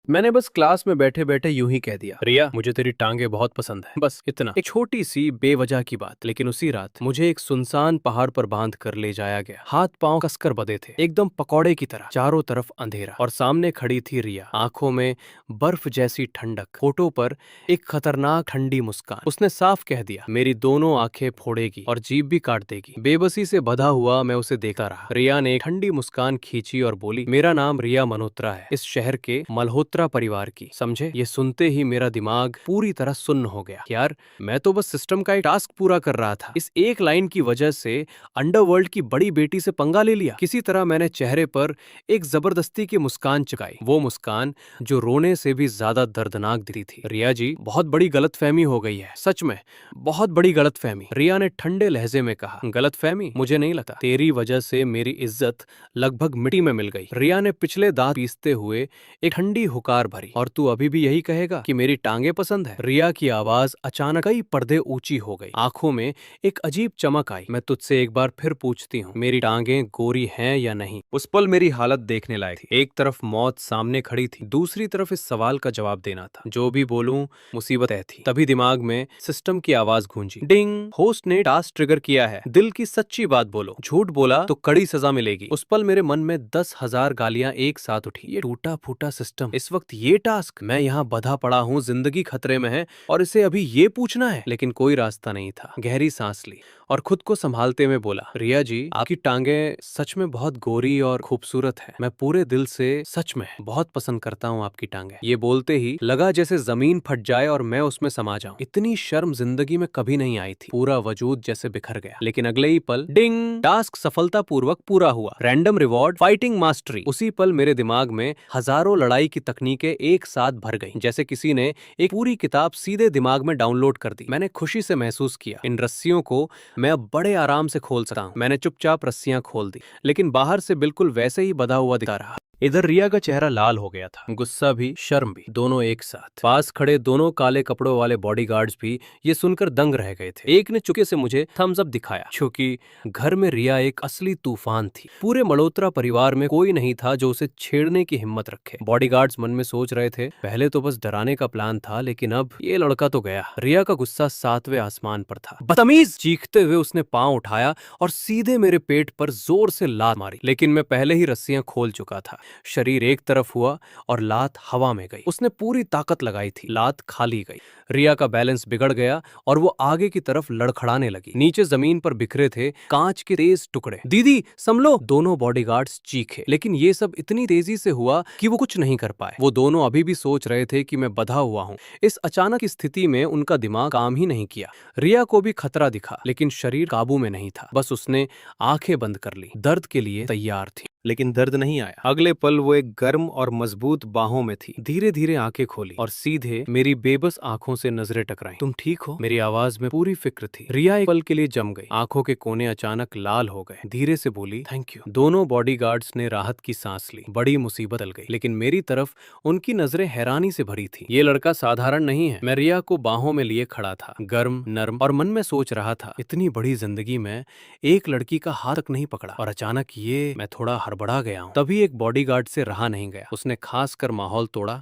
मैंने बस क्लास में बैठे बैठे यूं ही कह दिया, रिया मुझे तेरी टांगे बहुत पसंद है। बस इतना, एक छोटी सी बेवजह की बात। लेकिन उसी रात मुझे एक सुनसान पहाड़ पर बांध कर ले जाया गया। हाथ पांव कसकर बंधे थे, एकदम पकौड़े की तरह। चारों तरफ अंधेरा और सामने खड़ी थी रिया, आंखों में बर्फ जैसी ठंडक, होठों पर एक खतरनाक ठंडी मुस्कान। उसने साफ कह दिया, मेरी दोनों आंखें फोड़ेगी और जीभ भी काट देगी। बेबसी से बंधा हुआ मैं उसे देखता रहा। रिया ने एक ठंडी मुस्कान खींची और बोली, मेरा नाम रिया मल्होत्रा है, इस शहर के मल्होत्रा परिवार की, समझे? ये सुनते ही मेरा दिमाग पूरी तरह सुन्न हो गया। यार, मैं तो बस सिस्टम का एक टास्क पूरा कर रहा था। इस एक लाइन की वजह से अंडरवर्ल्ड की बड़ी बेटी से पंगा ले लिया। किसी तरह मैंने चेहरे पर एक जबरदस्ती की मुस्कान चुकाई, वो मुस्कान जो रोने से भी ज्यादा दर्दनाक दिखती थी। रिया जी, बहुत बड़ी गलतफहमी हो गई है, सच में बहुत बड़ी गलतफहमी। रिया ने ठंडे लहजे में कहा। गलतफहमी? मुझे नहीं लगता। तेरी वजह से मेरी इज्जत लगभग मिट्टी में मिल गई। रिया ने पिछले दांत पीसते हुए एक ठंडी हुकार भरी। और तू अभी भी यही कहेगा कि मेरी टांगे पसंद है? रिया की आवाज अचानक कई पर्दे ऊंची हो गई, आंखों में एक अजीब चमक आई। मैं तुझसे एक बार फिर पूछती हूँ, मेरी टांगे गोरी हैं या नहीं? उस पल मेरी हालत देखने लायक थी। एक तरफ मौत सामने खड़ी थी, दूसरी तरफ इस सवाल का जवाब देना था। जो भी बोलूं मुसीबत है थी। तभी दिमाग में सिस्टम की आवाज गूंजी, डिंग, होस्ट ने टास्क ट्रिगर किया है, दिल की सच्ची बात बोलो, झूठ बोला तो कड़ी सजा मिलेगी। उस पल मेरे मन में 10,000 गालियां एक साथ उठी। ये टूटा फूटा सिस्टम, इस वक्त ये टास्क, मैं यहाँ बधा पड़ा हूँ, जिंदगी खतरे में है और इसे अभी ये पूछना है। लेकिन कोई रास्ता नहीं था। गहरी सांस ली और खुद को संभालते हुए बोला, रिया जी, आपकी टांगे सच में बहुत गोरी और खूबसूरत है। मैं पूरे दिल से सच में बहुत पसंद करता हूँ आपकी टांगे। ये बोलते ही लगा जैसे जमीन फट जाए और मैं उसमें समा जाऊं। इतनी शर्म जिंदगी में कभी नहीं आई थी। पूरा वजूद जैसे बिखर गया। लेकिन अगले ही पल, डिंग, टास्क सफलतापूर्वक पूरा हुआ। Random reward, fighting mastery. उसी पल मेरे दिमाग में हजारों लड़ाई की तकनीकें एक साथ भर गईं, जैसे किसी ने एक पूरी किताब सीधे दिमाग में डाउनलोड कर दी। मैंने खुशी से महसूस किया, इन रस्सियों को मैं अब बड़े आराम से खोल सकता हूं। मैंने चुपचाप रस्सियां खोल दी, लेकिन बाहर से बिल्कुल वैसे ही बंधा हुआ दिखा रहा। इधर रिया का चेहरा लाल हो गया था, गुस्सा भी, शर्म भी, दोनों एक साथ। पास खड़े दोनों काले कपड़ों वाले बॉडीगार्ड्स भी ये सुनकर दंग रह गए थे। एक ने चुपके से मुझे थम्स अप दिखाया, क्योंकि घर में रिया एक असली तूफान थी। पूरे मल्होत्रा परिवार में कोई नहीं था जो उसे छेड़ने की हिम्मत रखे। बॉडीगार्ड्स मन में सोच रहे थे, पहले तो बस डराने का प्लान था, लेकिन अब ये लड़का तो गया। रिया का गुस्सा 7वें आसमान पर था। बदतमीज! चीखते हुए उसने पांव उठाया और सीधे मेरे पेट पर जोर से लात मारी। लेकिन मैं पहले ही रस्सियां खोल चुका था। शरीर एक तरफ हुआ और लात हवा में गई। उसने पूरी ताकत लगाई थी, लात खाली गई। रिया का बैलेंस बिगड़ गया और वो आगे की तरफ लड़खड़ाने लगी। नीचे जमीन पर बिखरे थे कांच के तेज टुकड़े। दीदी संभलो! दोनों बॉडीगार्ड्स चीखे, लेकिन ये सब इतनी तेजी से हुआ कि वो कुछ नहीं कर पाए। वो दोनों अभी भी सोच रहे थे कि मैं बंधा हुआ हूं। इस अचानक स्थिति में उनका दिमाग काम ही नहीं किया। रिया को भी खतरा दिखा, लेकिन शरीर काबू में नहीं था। बस उसने आंखें बंद कर ली, दर्द के लिए तैयार थी। लेकिन दर्द नहीं आया। अगले पल वो एक गर्म और मजबूत बाहों में थी। धीरे धीरे आंखें खोली और सीधे मेरी बेबस आंखों से नजरें टकराईं। तुम ठीक हो? मेरी आवाज में पूरी फिक्र थी। रिया एक पल के लिए जम गई, आंखों के कोने अचानक लाल हो गए। धीरे से बोली, थैंक यू। दोनों बॉडीगार्ड्स ने राहत की सांस ली। बड़ी मुसीबत टल गई, लेकिन मेरी तरफ उनकी नजरें हैरानी से भरी थी। ये लड़का साधारण नहीं है। मैं रिया को बाहों में लिए खड़ा था, गर्म, नर्म, और मन में सोच रहा था, इतनी बड़ी जिंदगी में एक लड़की का हाथ तक नहीं पकड़ा और अचानक ये। मैं थोड़ा हड़बड़ा गया हूं। तभी एक बॉडीगार्ड से रहा नहीं गया, उसने खास कर माहौल तोड़ा।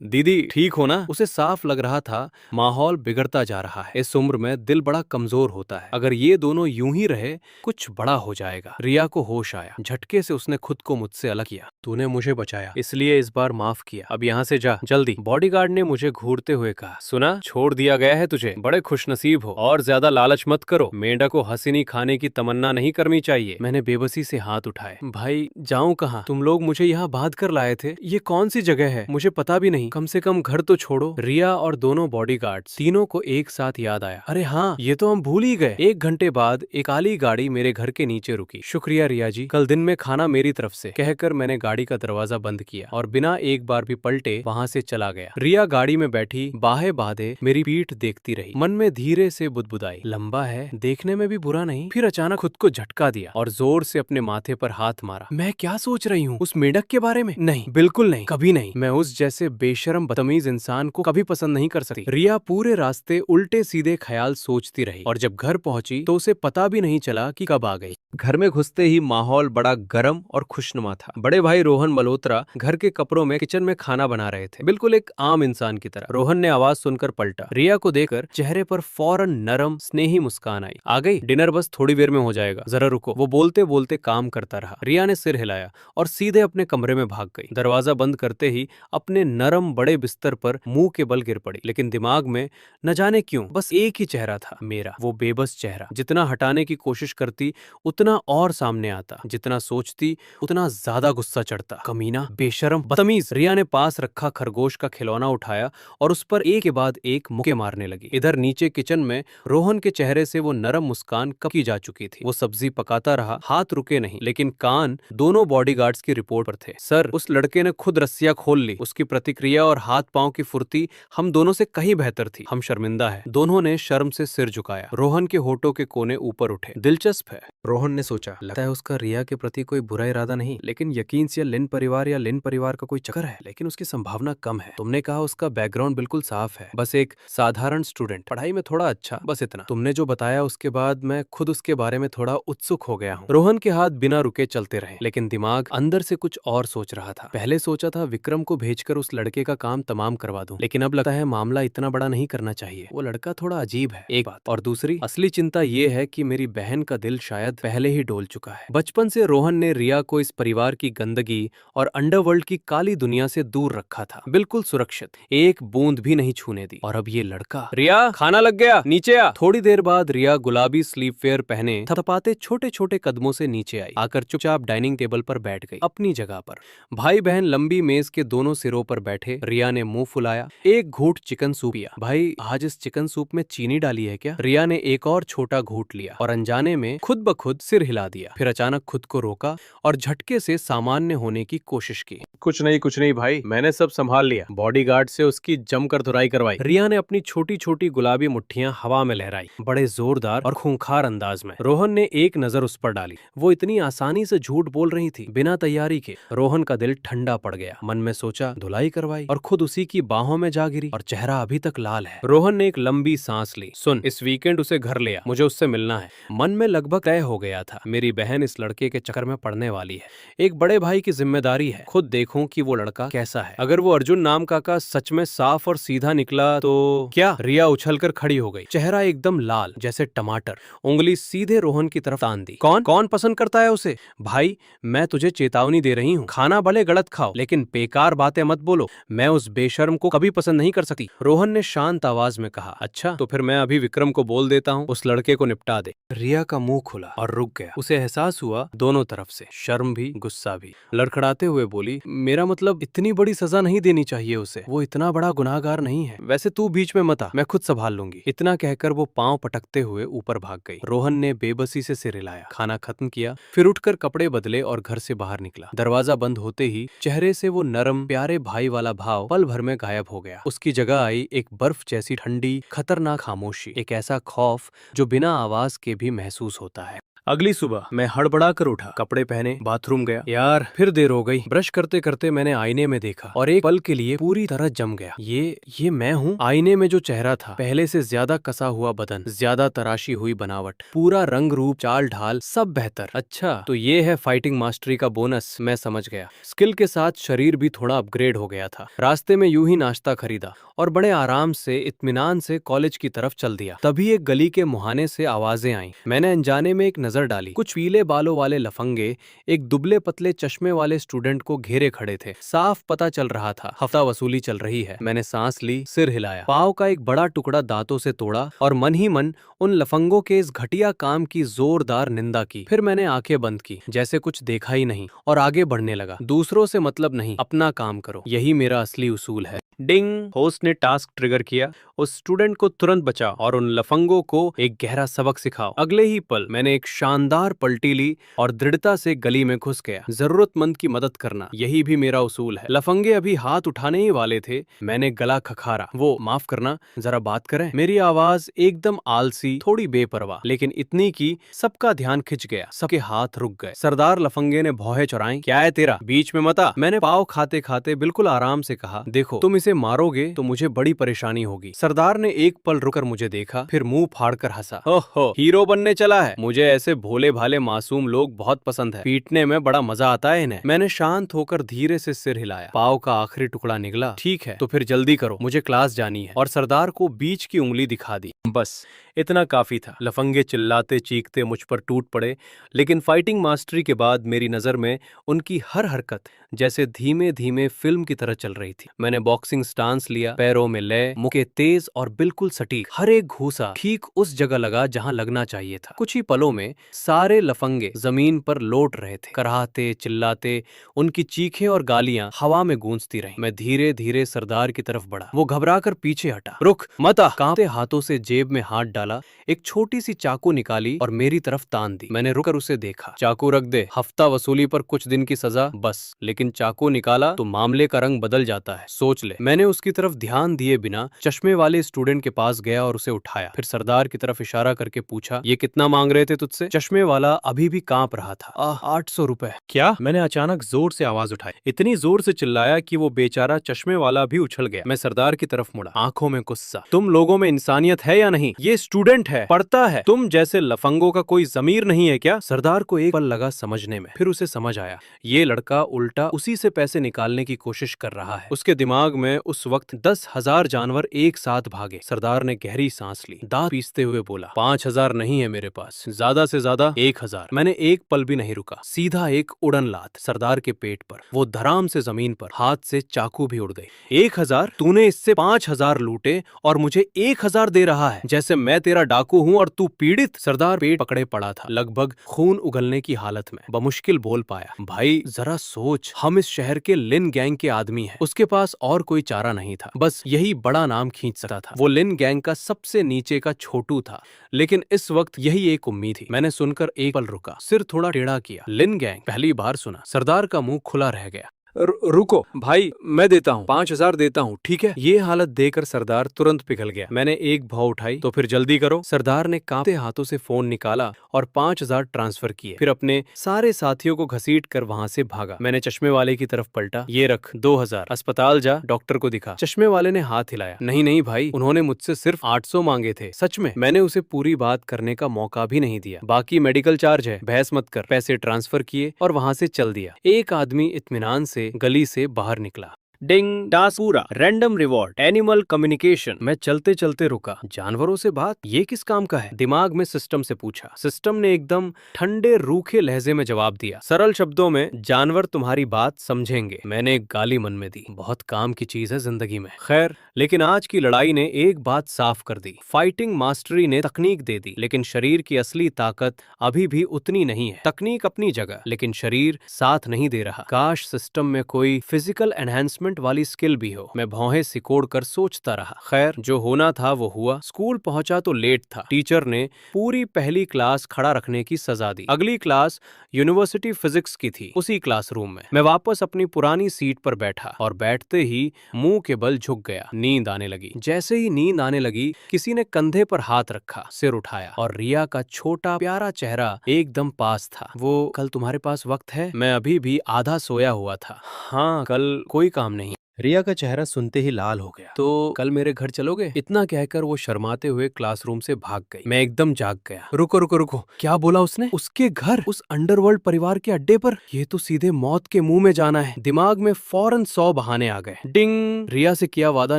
दीदी ठीक हो ना? उसे साफ लग रहा था माहौल बिगड़ता जा रहा है। इस उम्र में दिल बड़ा कमजोर होता है। अगर ये दोनों यूं ही रहे, कुछ बड़ा हो जाएगा। रिया को होश आया। झटके से उसने खुद को मुझसे अलग किया। तूने मुझे बचाया, इसलिए इस बार माफ किया। अब यहाँ से जा, जल्दी। बॉडीगार्ड ने मुझे घूरते हुए कहा, सुना, छोड़ दिया गया है तुझे। बड़े खुशनसीब हो। और ज्यादा लालच मत करो। मेंढक को हसीनी खाने की तमन्ना नहीं करनी चाहिए। मैंने बेबसी से हाथ उठाए। भाई जाऊं कहाँ? तुम लोग मुझे यहाँ बांध कर लाए थे। ये कौन सी जगह है? मुझे पता भी नहीं। कम से कम घर तो छोड़ो। रिया और दोनों बॉडीगार्ड्स, तीनों को एक साथ याद आया। अरे हाँ, ये तो हम भूल ही गए। 1 घंटे बाद एक काली गाड़ी मेरे घर के नीचे रुकी। शुक्रिया रिया जी, कल दिन में खाना मेरी तरफ से, कहकर मैंने गाड़ी का दरवाजा बंद किया और बिना एक बार भी पलटे वहाँ से चला गया। रिया गाड़ी में बैठी बाहें बांधे मेरी पीठ देखती रही। मन में धीरे से बुदबुदाई, लंबा है, देखने में भी बुरा नहीं। फिर अचानक खुद को झटका दिया और जोर से अपने माथे पर हाथ मारा। मैं क्या सोच रही हूँ? उस मेंढक के बारे में? नहीं, बिल्कुल नहीं, कभी नहीं। मैं उस जैसे बेशर्म बदतमीज इंसान को कभी पसंद नहीं कर सकती। रिया पूरे रास्ते उल्टे सीधे ख्याल सोचती रही और जब घर पहुंची तो उसे पता भी नहीं चला कि कब आ गई। घर में घुसते ही माहौल बड़ा गर्म और खुशनुमा था। बड़े भाई रोहन मल्होत्रा घर के कपड़ों में किचन में खाना बना रहे थे, बिल्कुल एक आम इंसान की तरह। रोहन ने आवाज सुनकर पलटा। रिया को देखकर चेहरे पर फौरन नरम स्नेही मुस्कान आई। आ गई? डिनर बस थोड़ी देर में हो जाएगा, जरा रुको। वो बोलते बोलते काम करता रहा। रिया ने सिर हिलाया और सीधे अपने कमरे में भाग गई। दरवाजा बंद करते ही अपने नरम बड़े बिस्तर पर मुंह के बल गिर पड़ी। लेकिन दिमाग में न जाने क्यों बस एक ही चेहरा था, मेरा। वो बेबस चेहरा। जितना हटाने की कोशिश करती उतना और सामने आता, जितना सोचती उतना ज्यादा गुस्सा चढ़ता। कमीना, बेशरम, बदतमीज। रिया ने पास रखा खरगोश का खिलौना उठाया और उस पर एक के बाद एक मुक्के मारने लगी। इधर नीचे किचन में रोहन के चेहरे से वो नरम मुस्कान कब की जा चुकी थी। वो सब्जी पकाता रहा, हाथ रुके नहीं, लेकिन कान दोनों बॉडीगार्ड्स की रिपोर्ट पर थे। सर, उस लड़के ने खुद रस्सियां खोल ली। उसकी प्रतिक्रिया और हाथ पांव की फुर्ती हम दोनों से कहीं बेहतर थी। हम शर्मिंदा है। दोनों ने शर्म से सिर झुकाया। रोहन के होठों के कोने ऊपर उठे। दिलचस्प है, रोहन ने सोचा। लगता है उसका रिया के प्रति कोई बुरा इरादा नहीं, लेकिन यकीन से लिन परिवार का कोई चक्कर है। लेकिन उसकी संभावना कम है। तुमने कहा उसका बैकग्राउंड बिल्कुल साफ है, बस एक साधारण स्टूडेंट, पढ़ाई में थोड़ा अच्छा, बस इतना। तुमने जो बताया उसके बाद मैं खुद उसके बारे में थोड़ा उत्सुक हो गया हूँ। रोहन के हाथ बिना रुके चलते रहे, लेकिन दिमाग अंदर से कुछ और सोच रहा था। पहले सोचा था विक्रम को भेजकर उस लड़के का काम तमाम करवा दूं, लेकिन अब लगता है मामला इतना बड़ा नहीं करना चाहिए। वो लड़का थोड़ा अजीब है, एक बात। और दूसरी असली चिंता ये है कि मेरी बहन का दिल शायद पहले ही डोल चुका है। बचपन से रोहन ने रिया को इस परिवार की गंदगी और अंडरवर्ल्ड की काली दुनिया से दूर रखा था, बिल्कुल सुरक्षित, एक बूंद भी नहीं छूने दी। और अब ये लड़का। रिया, खाना लग गया, नीचे आ। थोड़ी देर बाद रिया गुलाबी स्लीपवेयर पहने थपथपाते छोटे छोटे कदमों से नीचे आई। आकर चुपचाप डाइनिंग टेबल पर बैठ गई, अपनी जगह पर। भाई बहन लंबी मेज के दोनों सिरों पर बैठे। रिया ने मुंह फुलाया, एक घूंट चिकन सूप पिया। भाई, आज इस चिकन सूप में चीनी डाली है क्या? रिया ने एक और छोटा घूंट लिया और अनजाने में खुद ब खुद सिर हिला दिया। फिर अचानक खुद को रोका और झटके से सामान्य होने की कोशिश की। कुछ नहीं भाई, मैंने सब संभाल लिया। बॉडीगार्ड से उसकी जमकर धुलाई करवाई। रिया ने अपनी छोटी छोटी गुलाबी मुट्ठियां हवा में लहराई, बड़े जोरदार और खूंखार अंदाज में। रोहन ने एक नजर उस पर डाली। वो इतनी आसानी से झूठ बोल रही थी, बिना तैयारी के। रोहन का दिल ठंडा पड़ गया। मन में सोचा, धुलाई करवाई और खुद उसी की बाहों में जा गिरी, और चेहरा अभी तक लाल है। रोहन ने एक लंबी सांस ली। सुन, इस वीकेंड उसे घर ले आ, मुझे उससे मिलना है। मन में लगभग तय हो गया था, मेरी बहन इस लड़के के चक्कर में पड़ने वाली है। एक बड़े भाई की जिम्मेदारी है खुद देखूं कि वो लड़का कैसा है। अगर वो अर्जुन नाम का सच में साफ और सीधा निकला तो क्या? रिया उछलकर खड़ी हो गई, चेहरा एकदम लाल जैसे टमाटर। उंगली सीधे रोहन की तरफ तान दी। कौन कौन पसंद करता है उसे? भाई, मैं तुझे चेतावनी दे रही हूँ, खाना भले गलत खाओ, लेकिन बेकार बातें मत बोलो। मैं उस बेशर्म को कभी पसंद नहीं कर सकती। रोहन ने शांत आवाज में कहा। अच्छा, तो फिर मैं अभी विक्रम को बोल देता हूँ, उस लड़के को निपटा दे। रिया का मुंह खुला और रुक गया। उसे एहसास हुआ दोनों तरफ से, शर्म भी गुस्सा भी। लड़खड़ाते हुए बोली, मेरा मतलब इतनी बड़ी सजा नहीं देनी चाहिए उसे, वो इतना बड़ा गुनाहगार नहीं है। वैसे तू बीच में मत आ, मैं खुद संभाल लूंगी। इतना कहकर वो पांव पटकते हुए ऊपर भाग गई। रोहन ने बेबसी से सिर हिलाया, खाना खत्म किया, फिर उठकर कपड़े बदले और घर से बाहर निकला। दरवाजा बंद होते ही चेहरे से वो नरम प्यारे भाई वाला भाव पल भर में गायब हो गया। उसकी जगह आई एक बर्फ जैसी ठंडी खतरनाक खामोशी, एक ऐसा खौफ जो बिना आवाज के भी महसूस होता है। अगली सुबह मैं हड़बड़ा कर उठा, कपड़े पहने, बाथरूम गया। यार, फिर देर हो गई। ब्रश करते करते मैंने आईने में देखा और एक पल के लिए पूरी तरह जम गया। ये मैं हूँ? आईने में जो चेहरा था, पहले से ज्यादा कसा हुआ बदन, ज्यादा तराशी हुई बनावट, पूरा रंग रूप चाल ढाल सब बेहतर। अच्छा, तो ये है फाइटिंग मास्टरी का बोनस। मैं समझ गया। स्किल के साथ शरीर भी थोड़ा अपग्रेड हो गया था। रास्ते में यूं ही नाश्ता खरीदा और बड़े आराम से इत्मीनान से कॉलेज की तरफ चल दिया। तभी एक गली के मुहाने से आवाजें आईं। मैंने अनजाने में एक नजर डाली। कुछ पीले बालों वाले लफंगे एक दुबले पतले चश्मे वाले स्टूडेंट को घेरे खड़े थे। साफ पता चल रहा था हफ्ता वसूली चल रही है। मैंने सांस ली, सिर हिलाया, पाव का एक बड़ा टुकड़ा दांतों से तोड़ा और मन ही मन उन लफंगों के इस घटिया काम की जोरदार निंदा की। फिर मैंने आंखें बंद की, जैसे कुछ देखा ही नहीं, और आगे बढ़ने लगा। दूसरों से मतलब नहीं, अपना काम करो, यही मेरा असली उसूल है। डिंग, होस्ट ने टास्क ट्रिगर किया। उस स्टूडेंट को तुरंत बचाओ और उन लफंगों को एक गहरा सबक सिखाओ। अगले ही पल मैंने एक शानदार पलटी ली और दृढ़ता से गली में घुस गया। जरूरतमंद की मदद करना, यही भी मेरा उसूल है। लफंगे अभी हाथ उठाने ही वाले थे, मैंने गला खखारा। वो, माफ करना, जरा बात करें। मेरी आवाज एकदम आलसी, थोड़ी बेपरवाह, लेकिन इतनी कि सबका ध्यान खिंच गया। सबके हाथ रुक गए। सरदार लफंगे ने भौहें चौराई। क्या है तेरा? बीच में मत आ। मैंने पाव खाते खाते बिल्कुल आराम से कहा, देखो, तुम इसे मारोगे तो मुझे बड़ी परेशानी होगी। सरदार ने एक पल रुकर मुझे देखा, फिर मुंह फाड़कर हंसा। ओहो, हीरो बनने चला है? मुझे ऐसे जैसे भोले भाले मासूम लोग बहुत पसंद है। पीटने में बड़ा मजा आता है इन्हें। मैंने शांत होकर धीरे से सिर हिलाया। पाव का आखिरी टुकड़ा निकला। ठीक है, तो फिर जल्दी करो, मुझे क्लास जानी है। और सरदार को बीच की उंगली दिखा दी। बस इतना काफी था। लफंगे चिल्लाते चीखते मुझ पर टूट पड़े, लेकिन फाइटिंग मास्टरी के बाद मेरी नजर में उनकी हर हरकत जैसे धीमे धीमे फिल्म की तरह चल रही थी। मैंने बॉक्सिंग स्टांस लिया, पैरों में लय, मुक्के तेज और बिल्कुल सटीक। हर एक घूसा ठीक उस जगह लगा जहां लगना चाहिए था। कुछ ही पलों में सारे लफंगे जमीन पर लौट रहे थे, कराहते चिल्लाते। उनकी चीखें और गालियां हवा में गूंजती रहीं। मैं धीरे धीरे सरदार की तरफ बढ़ा। वो घबराकर पीछे हटा। रुक मत आ। कांपते हाथों से जेब में हाथ डाला, एक छोटी सी चाकू निकाली और मेरी तरफ तान दी। मैंने रुककर उसे देखा। चाकू रख दे, हफ्ता वसूली पर कुछ दिन की सजा बस। लेकिन चाकू निकाला तो मामले का रंग बदल जाता है, सोच ले। मैंने उसकी तरफ ध्यान दिए बिना चश्मे वाले स्टूडेंट के पास गया और उसे उठाया। फिर सरदार की तरफ इशारा करके पूछा, ये कितना मांग रहे थे तुझसे? चश्मे वाला अभी भी कांप रहा था। 800 रुपए। क्या? मैंने अचानक जोर से आवाज उठाई, इतनी जोर से चिल्लाया कि वो बेचारा चश्मे वाला भी उछल गया। मैं सरदार की तरफ मुड़ा, आंखों में गुस्सा। तुम लोगों में इंसानियत है या नहीं? ये स्टूडेंट है, पढ़ता है। तुम जैसे लफंगों का कोई जमीर नहीं है क्या? सरदार को एक पल लगा समझने में, फिर उसे समझ आया। ये लड़का उल्टा उसी से पैसे निकालने की कोशिश कर रहा है। उसके दिमाग में उस वक्त 10,000 जानवर एक साथ भागे। सरदार ने गहरी सांस ली, दांत पीसते हुए बोला, 5,000 नहीं है मेरे पास, ज्यादा से ज्यादा 1,000। मैंने एक पल भी नहीं रुका, सीधा एक उड़न लात सरदार के पेट पर। वो धराम से जमीन पर, हाथ से चाकू भी उड़ गई। 1,000? तूने इससे 5,000 लूटे और मुझे 1,000 दे रहा है, जैसे मैं तेरा डाकू हूं और तू पीड़ित। सरदार पेट पकड़े पड़ा था, लगभग खून उगलने की हालत में। बमुश्किल बोल पाया, भाई जरा सोच, हम इस शहर के लिन गैंग के आदमी हैं। उसके पास और कोई चारा नहीं था, बस यही बड़ा नाम खींच सकता था। वो लिन गैंग का सबसे नीचे का छोटू था, लेकिन इस वक्त यही एक उम्मीद थी। मैंने सुनकर एक पल रुका, सिर थोड़ा टेढ़ा किया। लिन गैंग? पहली बार सुना। सरदार का मुंह खुला रह गया। रुको भाई, मैं देता हूँ, 5,000 देता हूँ, ठीक है? ये हालत देखकर सरदार तुरंत पिघल गया। मैंने एक भौ उठाई, तो फिर जल्दी करो। सरदार ने कांपते हाथों से फोन निकाला और 5,000 ट्रांसफर किए। फिर अपने सारे साथियों को घसीट कर वहां से भागा। मैंने चश्मे वाले की तरफ पलटा, ये रख 2,000, अस्पताल जा, डॉक्टर को दिखा। चश्मे वाले ने हाथ हिलाया, नहीं नहीं भाई, उन्होंने मुझसे सिर्फ 800 मांगे थे। सच में? मैंने उसे पूरी बात करने का मौका भी नहीं दिया। बाकी मेडिकल चार्ज है, बहस मत कर। पैसे ट्रांसफर किए और वहां से चल दिया। एक आदमी इत्मीनान से गली से बाहर निकला। डिंग, टास्क पूरा, रैंडम रिवॉर्ड, एनिमल कम्युनिकेशन। मैं चलते चलते रुका। जानवरों से बात, ये किस काम का है? दिमाग में सिस्टम से पूछा। सिस्टम ने एकदम ठंडे रूखे लहजे में जवाब दिया, सरल शब्दों में, जानवर तुम्हारी बात समझेंगे। मैंने एक गाली मन में दी, बहुत काम की चीज है जिंदगी में। खैर, लेकिन आज की लड़ाई ने एक बात साफ कर दी, फाइटिंग मास्टरी ने तकनीक दे दी, लेकिन शरीर की असली ताकत अभी भी उतनी नहीं है। तकनीक अपनी जगह, लेकिन शरीर साथ नहीं दे रहा। काश सिस्टम में कोई फिजिकल एनहेंसमेंट वाली स्किल भी हो। मैं भौहें सिकोड़ कर सोचता रहा। खैर, जो होना था वो हुआ। स्कूल पहुंचा तो लेट था। टीचर ने पूरी पहली क्लास खड़ा रखने की सजा दी। अगली क्लास यूनिवर्सिटी फिजिक्स की थी, उसी क्लासरूम में। मैं वापस अपनी पुरानी सीट पर बैठा और बैठते ही मुंह के बल झुक गया। नींद आने लगी। जैसे ही नींद आने लगी, किसी ने कंधे पर हाथ रखा, सिर उठाया और रिया का छोटा प्यारा चेहरा एकदम पास था। वो, कल तुम्हारे पास वक्त है? मैं अभी भी आधा सोया हुआ था। हाँ, कल कोई काम नहीं। रिया का चेहरा सुनते ही लाल हो गया। तो कल मेरे घर चलोगे? इतना कहकर वो शर्माते हुए क्लासरूम से भाग गई। मैं एकदम जाग गया। रुको रुको रुको, क्या बोला उसने? उसके घर, उस अंडरवर्ल्ड परिवार के अड्डे पर? ये तो सीधे मौत के मुंह में जाना है। दिमाग में फौरन 100 बहाने आ गए। डिंग, रिया से किया वादा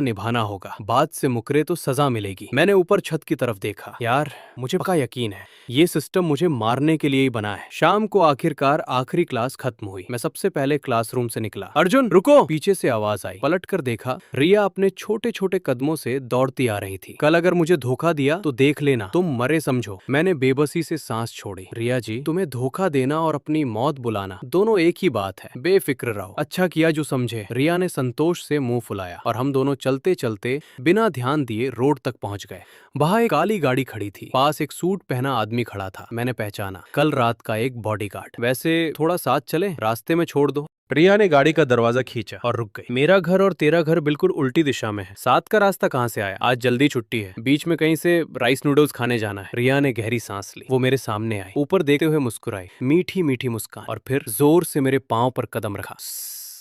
निभाना होगा। बात से मुकरे तो सजा मिलेगी। मैंने ऊपर छत की तरफ देखा। यार, मुझे पक्का यकीन है ये सिस्टम मुझे मारने के लिए ही बना है। शाम को आखिरकार आखिरी क्लास खत्म हुई। मैं सबसे पहले क्लासरूम से निकला। अर्जुन रुको, पीछे से आवाज आई। पलट कर देखा, रिया अपने छोटे छोटे कदमों से दौड़ती आ रही थी। कल अगर मुझे धोखा दिया तो देख लेना, तुम मरे समझो। मैंने बेबसी से सांस छोड़ी। रिया जी, तुम्हें धोखा देना और अपनी मौत बुलाना दोनों एक ही बात है, बेफिक्र रहो। अच्छा किया जो समझे। रिया ने संतोष से मुंह फुलाया और हम दोनों चलते चलते बिना ध्यान दिए रोड तक पहुंच गए। वहां एक काली गाड़ी खड़ी थी, पास एक सूट पहना आदमी खड़ा था। मैंने पहचाना, कल रात का एक बॉडीगार्ड। वैसे थोड़ा साथ चले, रास्ते में छोड़ दो। रिया ने गाड़ी का दरवाजा खींचा और रुक गई। मेरा घर और तेरा घर बिल्कुल उल्टी दिशा में है, साथ का रास्ता कहाँ से आया? आज जल्दी छुट्टी है, बीच में कहीं से राइस नूडल्स खाने जाना है। रिया ने गहरी सांस ली। वो मेरे सामने आई, ऊपर देखते हुए मुस्कुराई, मीठी मीठी मुस्कान, और फिर जोर से मेरे पांव पर कदम रखा।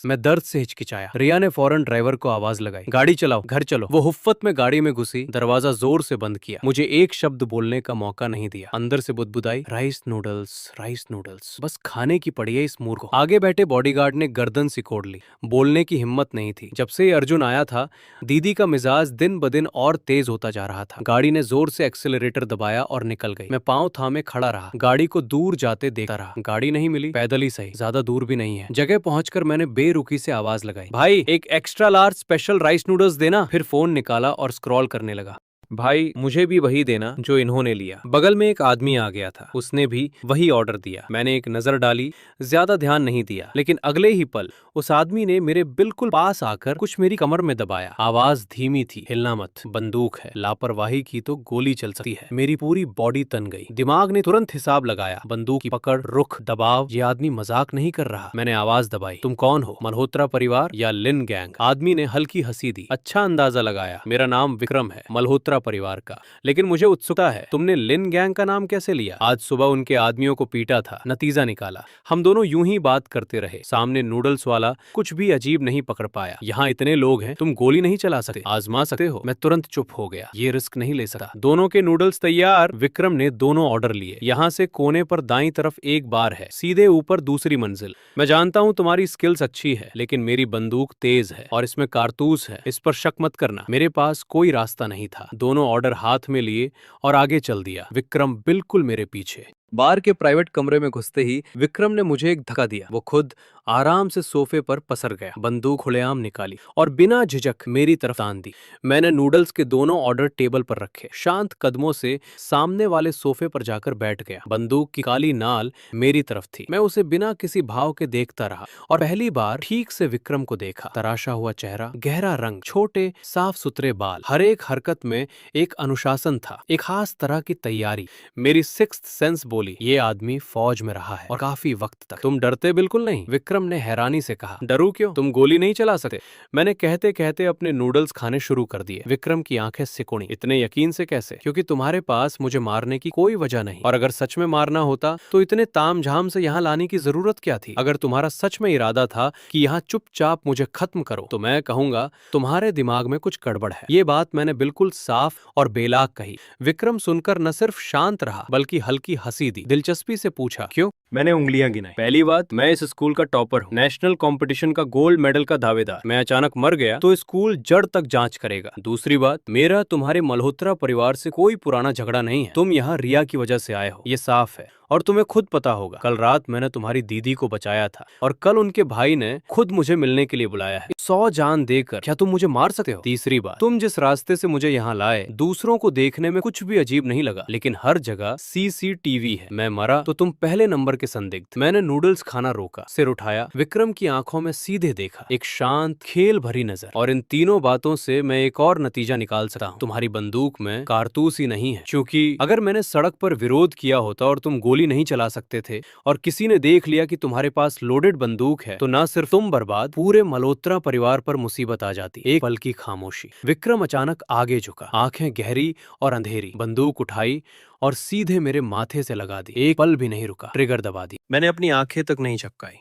मैं दर्द से हिचकिचाया। रिया ने फौरन ड्राइवर को आवाज लगाई, गाड़ी चलाओ, घर चलो। वो हुफ्फत में गाड़ी में घुसी, दरवाजा जोर से बंद किया, मुझे एक शब्द बोलने का मौका नहीं दिया। अंदर से बुदबुदाई, राइस नूडल्स, बस खाने की पड़ी है इस मूर्ख को। आगे बैठे बॉडीगार्ड ने गर्दन सिकोड़ ली, बोलने की हिम्मत नहीं थी। जब से ये अर्जुन आया था, दीदी का मिजाज दिन ब दिन और तेज होता जा रहा था। गाड़ी ने जोर से एक्सेलरेटर दबाया और निकल गई। मैं पांव थामे खड़ा रहा, गाड़ी को दूर जाते देखता रहा। गाड़ी नहीं मिली, पैदल ही सही, ज्यादा दूर भी नहीं है। जगह पहुंचकर मैंने बेरुखी से आवाज लगाई, भाई एक extra large special rice noodles देना। फिर फोन निकाला और स्क्रॉल करने लगा। भाई मुझे भी वही देना जो इन्होंने लिया। बगल में एक आदमी आ गया था, उसने भी वही ऑर्डर दिया। मैंने एक नजर डाली, ज्यादा ध्यान नहीं दिया, लेकिन अगले ही पल उस आदमी ने मेरे बिल्कुल पास आकर कुछ मेरी कमर में दबाया। आवाज धीमी थी, हिलना मत, बंदूक है, लापरवाही की तो गोली चल सकती है। मेरी पूरी बॉडी तन गई। दिमाग ने तुरंत हिसाब लगाया, बंदूक की पकड़, रुख, दबाव, ये आदमी मजाक नहीं कर रहा। मैंने आवाज दबाई, तुम कौन हो, मल्होत्रा परिवार या लिन गैंग? आदमी ने हल्की हंसी दी, अच्छा अंदाजा लगाया, मेरा नाम विक्रम है, मल्होत्रा परिवार का। लेकिन मुझे उत्सुकता है, तुमने लिन गैंग का नाम कैसे लिया? आज सुबह उनके आदमियों को पीटा था, नतीजा निकाला। हम दोनों यूं ही बात करते रहे। सामने नूडल्स वाला कुछ भी अजीब नहीं पकड़ पाया। यहाँ इतने लोग हैं, तुम गोली नहीं चला सकते, आजमा सकते हो? मैं तुरंत चुप हो गया, ये रिस्क नहीं ले सकता। दोनों के नूडल्स तैयार। विक्रम ने दोनों ऑर्डर लिए। यहाँ से कोने पर दाईं तरफ एक बार है, सीधे ऊपर दूसरी मंजिल। मैं जानता हूँ तुम्हारी स्किल्स अच्छी है, लेकिन मेरी बंदूक तेज है और इसमें कारतूस है, इस पर शक मत करना। मेरे पास कोई रास्ता नहीं था। दोनों ऑर्डर हाथ में लिए और आगे चल दिया, विक्रम बिल्कुल मेरे पीछे। बार के प्राइवेट कमरे में घुसते ही विक्रम ने मुझे एक धक्का दिया। वो खुद आराम से सोफे पर पसर गया, बंदूक खुलेआम निकाली और बिना झिझक मेरी तरफ तान दी। मैंने नूडल्स के दोनों ऑर्डर टेबल पर रखे, शांत कदमों से सामने वाले सोफे पर जाकर बैठ गया। बंदूक की काली नाल मेरी तरफ थी। मैं उसे बिना किसी भाव के देखता रहा और पहली बार ठीक से विक्रम को देखा। तराशा हुआ चेहरा, गहरा रंग, छोटे साफ सुथरे बाल, हर एक हरकत में एक अनुशासन था, एक खास तरह की तैयारी। मेरी सिक्स्थ सेंस बोली, ये आदमी फौज में रहा है और काफी वक्त तक। तुम डरते बिल्कुल नहीं? विक्रम ने हैरानी से कहा। डरू क्यों, तुम गोली नहीं चला सकते? मैंने कहते कहते अपने नूडल्स खाने शुरू कर दिए। विक्रम की आंखें सिकुड़ी। इतने यकीन से कैसे? क्योंकि तुम्हारे पास मुझे मारने की कोई वजह नहीं, और अगर सच में मारना होता तो इतने तामझाम से यहाँ लाने की जरूरत क्या थी? अगर तुम्हारा सच में इरादा था कि यहाँ चुपचाप मुझे खत्म करो, तो मैं कहूंगा तुम्हारे दिमाग में कुछ गड़बड़ है। ये बात मैंने बिल्कुल साफ और बेलाग कही। विक्रम सुनकर न सिर्फ शांत रहा, बल्कि हल्की हंसी दी। दिलचस्पी से पूछा, क्यों? मैंने उंगलियां गिनाई। पहली बात, मैं इस स्कूल का टॉपर हूँ, नेशनल कंपटीशन का गोल्ड मेडल का दावेदार। मैं अचानक मर गया तो स्कूल जड़ तक जांच करेगा। दूसरी बात, मेरा तुम्हारे मल्होत्रा परिवार से कोई पुराना झगड़ा नहीं है। तुम यहाँ रिया की वजह से आए हो, ये साफ है, और तुम्हें खुद पता होगा। कल रात मैंने तुम्हारी दीदी को बचाया था और कल उनके भाई ने खुद मुझे मिलने के लिए बुलाया है। 100 जान देकर क्या तुम मुझे मार सकते हो? तीसरी बात, तुम जिस रास्ते से मुझे यहाँ लाए, दूसरों को देखने में कुछ भी अजीब नहीं लगा, लेकिन हर जगह सीसीटीवी है। मैं मरा तो तुम पहले नंबर के संदिग्ध। मैंने नूडल्स खाना रोका, सिर उठाया, विक्रम की आंखों में सीधे देखा, एक शांत खेल भरी नजर। और इन तीनों बातों से मैं एक और नतीजा निकाल सकता हूँ, तुम्हारी बंदूक में कारतूस ही नहीं है। क्योंकि अगर मैंने सड़क पर विरोध किया होता और तुम गोली नहीं चला सकते थे और किसी ने देख लिया कि तुम्हारे पास लोडेड बंदूक है, तो ना सिर्फ तुम बर्बाद, पूरे मल्होत्रा परिवार पर मुसीबत आ जाती। एक पल की खामोशी। विक्रम अचानक आगे झुका, आंखें गहरी और अंधेरी, बंदूक उठाई और सीधे मेरे माथे से लगा दी। एक पल भी नहीं रुका, ट्रिगर दबा दी। मैंने अपनी आंखें तक नहीं झपकाई।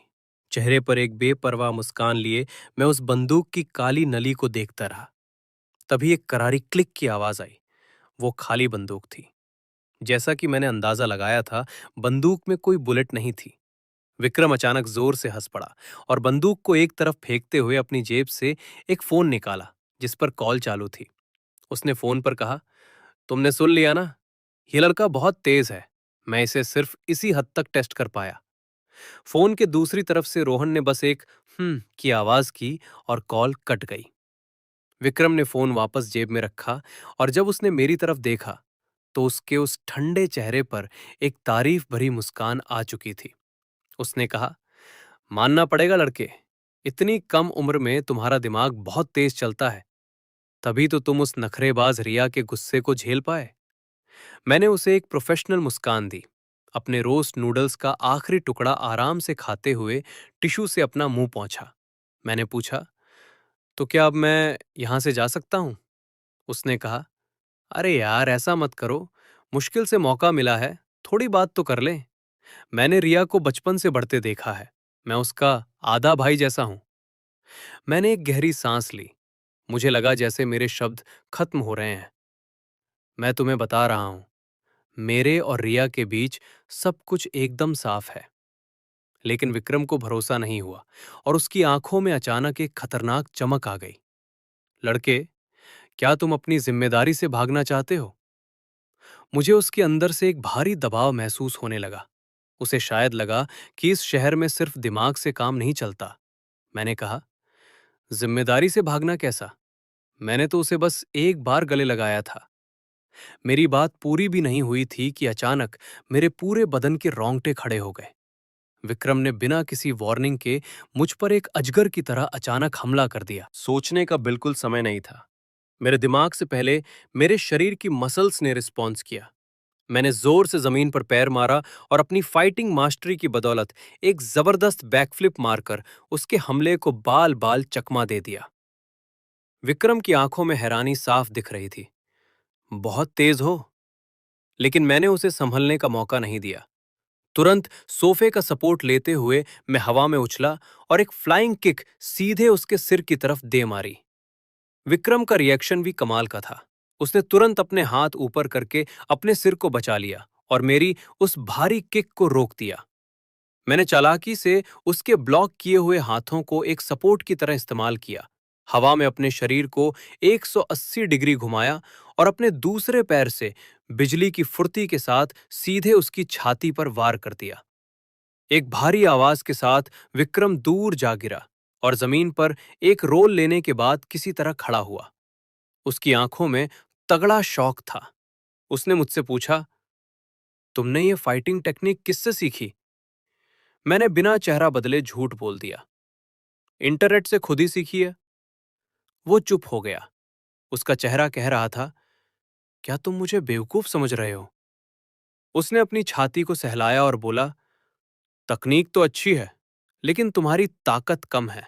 चेहरे पर एक बेपरवाह मुस्कान लिए मैं उस बंदूक की काली नली को देखता रहा। तभी एक करारी क्लिक की आवाज आई। वो खाली बंदूक थी। जैसा कि मैंने अंदाजा लगाया था, बंदूक में कोई बुलेट नहीं थी। विक्रम अचानक जोर से हंस पड़ा और बंदूक को एक तरफ फेंकते हुए अपनी जेब से एक फोन निकाला जिस पर कॉल चालू थी। उसने फोन पर कहा, तुमने सुन लिया ना, ये लड़का बहुत तेज है, मैं इसे सिर्फ इसी हद तक टेस्ट कर पाया। फोन के दूसरी तरफ से रोहन ने बस एक की आवाज की और कॉल कट गई। विक्रम ने फोन वापस जेब में रखा और जब उसने मेरी तरफ देखा तो उसके उस ठंडे चेहरे पर एक तारीफ भरी मुस्कान आ चुकी थी। उसने कहा, मानना पड़ेगा लड़के, इतनी कम उम्र में तुम्हारा दिमाग बहुत तेज चलता है, तभी तो तुम उस नखरेबाज रिया के गुस्से को झेल पाए। मैंने उसे एक प्रोफेशनल मुस्कान दी, अपने रोस्ट नूडल्स का आखिरी टुकड़ा आराम से खाते हुए टिश्यू से अपना मुंह पोंछा। मैंने पूछा, तो क्या अब मैं यहां से जा सकता हूं? उसने कहा, अरे यार ऐसा मत करो, मुश्किल से मौका मिला है, थोड़ी बात तो कर लें। मैंने रिया को बचपन से बढ़ते देखा है, मैं उसका आधा भाई जैसा हूं। मैंने एक गहरी सांस ली। मुझे लगा जैसे मेरे शब्द खत्म हो रहे हैं। मैं तुम्हें बता रहा हूं, मेरे और रिया के बीच सब कुछ एकदम साफ है। लेकिन विक्रम को भरोसा नहीं हुआ और उसकी आंखों में अचानक एक खतरनाक चमक आ गई। लड़के, क्या तुम अपनी जिम्मेदारी से भागना चाहते हो? मुझे उसके अंदर से एक भारी दबाव महसूस होने लगा। उसे शायद लगा कि इस शहर में सिर्फ दिमाग से काम नहीं चलता। मैंने कहा, जिम्मेदारी से भागना कैसा? मैंने तो उसे बस एक बार गले लगाया था। मेरी बात पूरी भी नहीं हुई थी कि अचानक मेरे पूरे बदन के रोंगटे खड़े हो गए। विक्रम ने बिना किसी वार्निंग के मुझ पर एक अजगर की तरह अचानक हमला कर दिया। सोचने का बिल्कुल समय नहीं था। मेरे दिमाग से पहले मेरे शरीर की मसल्स ने रिस्पॉन्स किया। मैंने जोर से जमीन पर पैर मारा और अपनी फाइटिंग मास्टरी की बदौलत एक जबरदस्त बैकफ्लिप मारकर उसके हमले को बाल बाल चकमा दे दिया। विक्रम की आंखों में हैरानी साफ दिख रही थी। बहुत तेज हो। लेकिन मैंने उसे संभलने का मौका नहीं दिया। तुरंत सोफे का सपोर्ट लेते हुए मैं हवा में उछला और एक फ्लाइंग किक सीधे उसके सिर की तरफ दे मारी। विक्रम का रिएक्शन भी कमाल का था। उसने तुरंत अपने हाथ ऊपर करके अपने सिर को बचा लिया और मेरी उस भारी किक को रोक दिया। मैंने चालाकी से उसके ब्लॉक किए हुए हाथों को एक सपोर्ट की तरह इस्तेमाल किया। हवा में अपने शरीर को 180 डिग्री घुमाया और अपने दूसरे पैर से बिजली की फुर्ती के साथ सीधे उसकी छाती पर वार कर दिया। एक भारी आवाज के साथ विक्रम दूर जा गिरा और जमीन पर एक रोल लेने के बाद किसी तरह खड़ा हुआ। उसकी आंखों में तगड़ा शौक था। उसने मुझसे पूछा, तुमने ये फाइटिंग टेक्निक किससे सीखी? मैंने बिना चेहरा बदले झूठ बोल दिया, इंटरनेट से खुद ही सीखी है। वो चुप हो गया। उसका चेहरा कह रहा था, क्या तुम मुझे बेवकूफ समझ रहे हो? उसने अपनी छाती को सहलाया और बोला, तकनीक तो अच्छी है, लेकिन तुम्हारी ताकत कम है।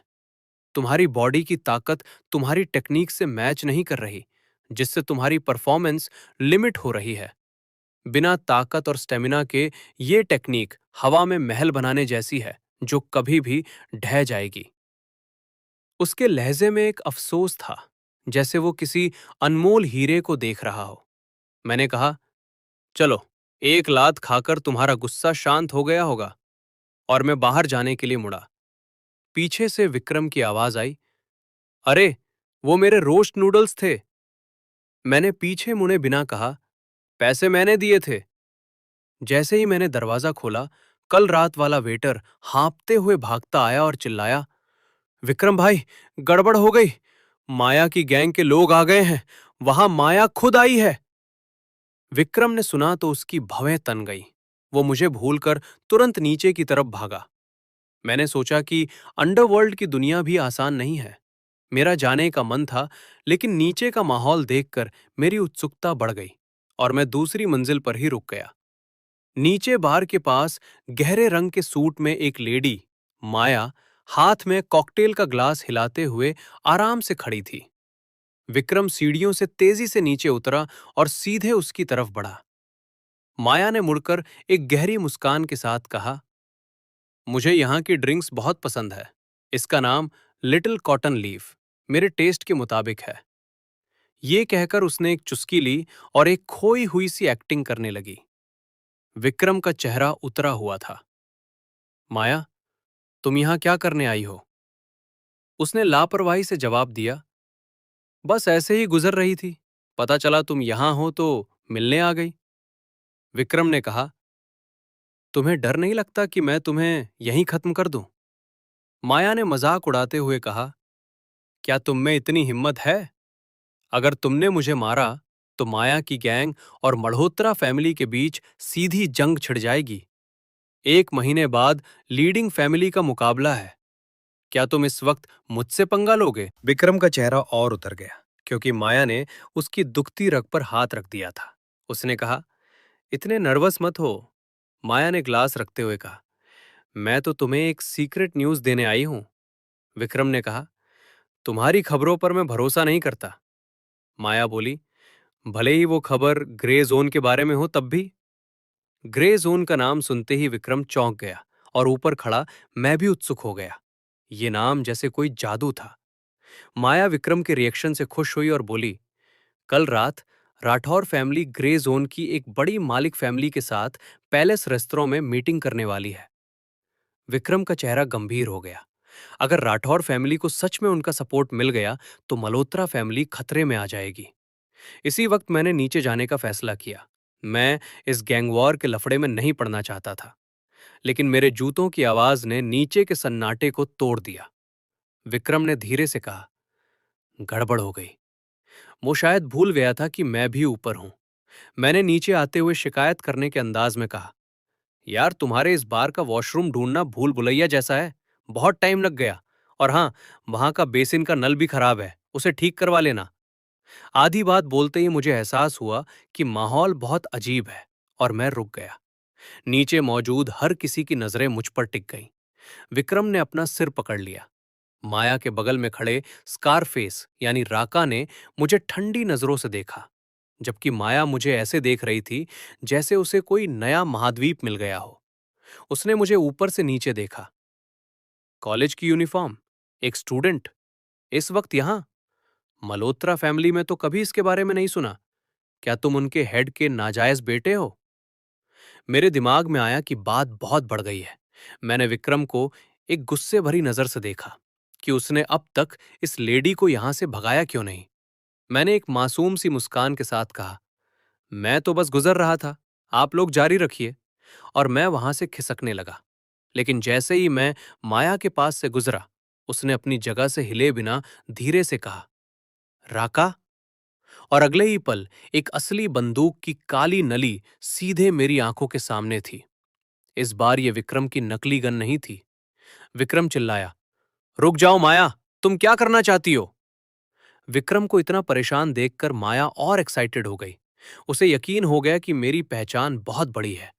तुम्हारी बॉडी की ताकत तुम्हारी टेक्निक से मैच नहीं कर रही, जिससे तुम्हारी परफॉर्मेंस लिमिट हो रही है। बिना ताकत और स्टेमिना के ये टेक्निक हवा में महल बनाने जैसी है, जो कभी भी ढह जाएगी। उसके लहजे में एक अफसोस था, जैसे वो किसी अनमोल हीरे को देख रहा हो। मैंने कहा, चलो, एक लात खाकर तुम्हारा गुस्सा शांत हो गया होगा। और मैं बाहर जाने के लिए मुड़ा। पीछे से विक्रम की आवाज आई, अरे, वो मेरे रोस्ट नूडल्स थे। मैंने पीछे मुड़े बिना कहा, पैसे मैंने दिए थे। जैसे ही मैंने दरवाजा खोला, कल रात वाला वेटर हाँफते हुए भागता आया और चिल्लाया, विक्रम भाई, गड़बड़ हो गई। माया की गैंग के लोग आ गए हैं। वहां माया खुद आई है। विक्रम ने सुना तो उसकी भवें तन गई। वो मुझे भूलकर तुरंत नीचे की तरफ भागा। मैंने सोचा कि अंडरवर्ल्ड की दुनिया भी आसान नहीं है। मेरा जाने का मन था, लेकिन नीचे का माहौल देखकर मेरी उत्सुकता बढ़ गई और मैं दूसरी मंजिल पर ही रुक गया। नीचे बार के पास गहरे रंग के सूट में एक लेडी, माया, हाथ में कॉकटेल का ग्लास हिलाते हुए आराम से खड़ी थी। विक्रम सीढ़ियों से तेजी से नीचे उतरा और सीधे उसकी तरफ बढ़ा। माया ने मुड़कर एक गहरी मुस्कान के साथ कहा, मुझे यहाँ की ड्रिंक्स बहुत पसंद है। इसका नाम लिटिल कॉटन लीफ मेरे टेस्ट के मुताबिक है। ये कहकर उसने एक चुस्की ली और एक खोई हुई सी एक्टिंग करने लगी। विक्रम का चेहरा उतरा हुआ था। माया, तुम यहाँ क्या करने आई हो? उसने लापरवाही से जवाब दिया, बस ऐसे ही गुजर रही थी। पता चला तुम यहाँ हो तो मिलने आ गई। विक्रम ने कहा, तुम्हें डर नहीं लगता कि मैं तुम्हें यहीं खत्म कर दूं? माया ने मजाक उड़ाते हुए कहा, क्या तुम में इतनी हिम्मत है? अगर तुमने मुझे मारा तो माया की गैंग और मल्होत्रा फैमिली के बीच सीधी जंग छिड़ जाएगी। 1 महीने बाद लीडिंग फैमिली का मुकाबला है। क्या तुम इस वक्त मुझसे पंगा लोगे? विक्रम का चेहरा और उतर गया, क्योंकि माया ने उसकी दुखती रग पर हाथ रख दिया था। उसने कहा, इतने नर्वस मत हो। माया ने ग्लास रखते हुए कहा, मैं तो तुम्हें एक सीक्रेट न्यूज देने आई हूं। विक्रम ने कहा, तुम्हारी खबरों पर मैं भरोसा नहीं करता। माया बोली, भले ही वो खबर ग्रे जोन के बारे में हो तब भी। ग्रे जोन का नाम सुनते ही विक्रम चौंक गया और ऊपर खड़ा मैं भी उत्सुक हो गया। ये नाम जैसे कोई जादू था। माया विक्रम के रिएक्शन से खुश हुई और बोली, कल रात राठौर फैमिली ग्रे जोन की एक बड़ी मालिक फैमिली के साथ पैलेस रेस्तरां में मीटिंग करने वाली है। विक्रम का चेहरा गंभीर हो गया। अगर राठौर फैमिली को सच में उनका सपोर्ट मिल गया तो मल्होत्रा फैमिली खतरे में आ जाएगी। इसी वक्त मैंने नीचे जाने का फैसला किया। मैं इस गैंग वॉर के लफड़े में नहीं पड़ना चाहता था, लेकिन मेरे जूतों की आवाज ने नीचे के सन्नाटे को तोड़ दिया। विक्रम ने धीरे से कहा, गड़बड़ हो गई। वो शायद भूल गया था कि मैं भी ऊपर हूं। मैंने नीचे आते हुए शिकायत करने के अंदाज में कहा, यार तुम्हारे इस बार का वॉशरूम ढूंढना भूल भुलैया जैसा है। बहुत टाइम लग गया। और हाँ, वहां का बेसिन का नल भी खराब है, उसे ठीक करवा लेना। आधी बात बोलते ही मुझे एहसास हुआ कि माहौल बहुत अजीब है और मैं रुक गया। नीचे मौजूद हर किसी की नजरें मुझ पर टिक गईं। विक्रम ने अपना सिर पकड़ लिया। माया के बगल में खड़े स्कारफेस यानी राका ने मुझे ठंडी नजरों से देखा, जबकि माया मुझे ऐसे देख रही थी जैसे उसे कोई नया महाद्वीप मिल गया हो। उसने मुझे ऊपर से नीचे देखा। कॉलेज की यूनिफॉर्म, एक स्टूडेंट, इस वक्त यहां? मल्होत्रा फैमिली में तो कभी इसके बारे में नहीं सुना। क्या तुम उनके हेड के नाजायज बेटे हो? मेरे दिमाग में आया कि बात बहुत बढ़ गई है। मैंने विक्रम को एक गुस्से भरी नजर से देखा कि उसने अब तक इस लेडी को यहां से भगाया क्यों नहीं। मैंने एक मासूम सी मुस्कान के साथ कहा, मैं तो बस गुजर रहा था, आप लोग जारी रखिए। और मैं वहां से खिसकने लगा। लेकिन जैसे ही मैं माया के पास से गुजरा, उसने अपनी जगह से हिले बिना धीरे से कहा, राका। और अगले ही पल एक असली बंदूक की काली नली सीधे मेरी आंखों के सामने थी। इस बार यह विक्रम की नकली गन नहीं थी। विक्रम चिल्लाया, रुक जाओ माया, तुम क्या करना चाहती हो? विक्रम को इतना परेशान देखकर माया और एक्साइटेड हो गई। उसे यकीन हो गया कि मेरी पहचान बहुत बड़ी है।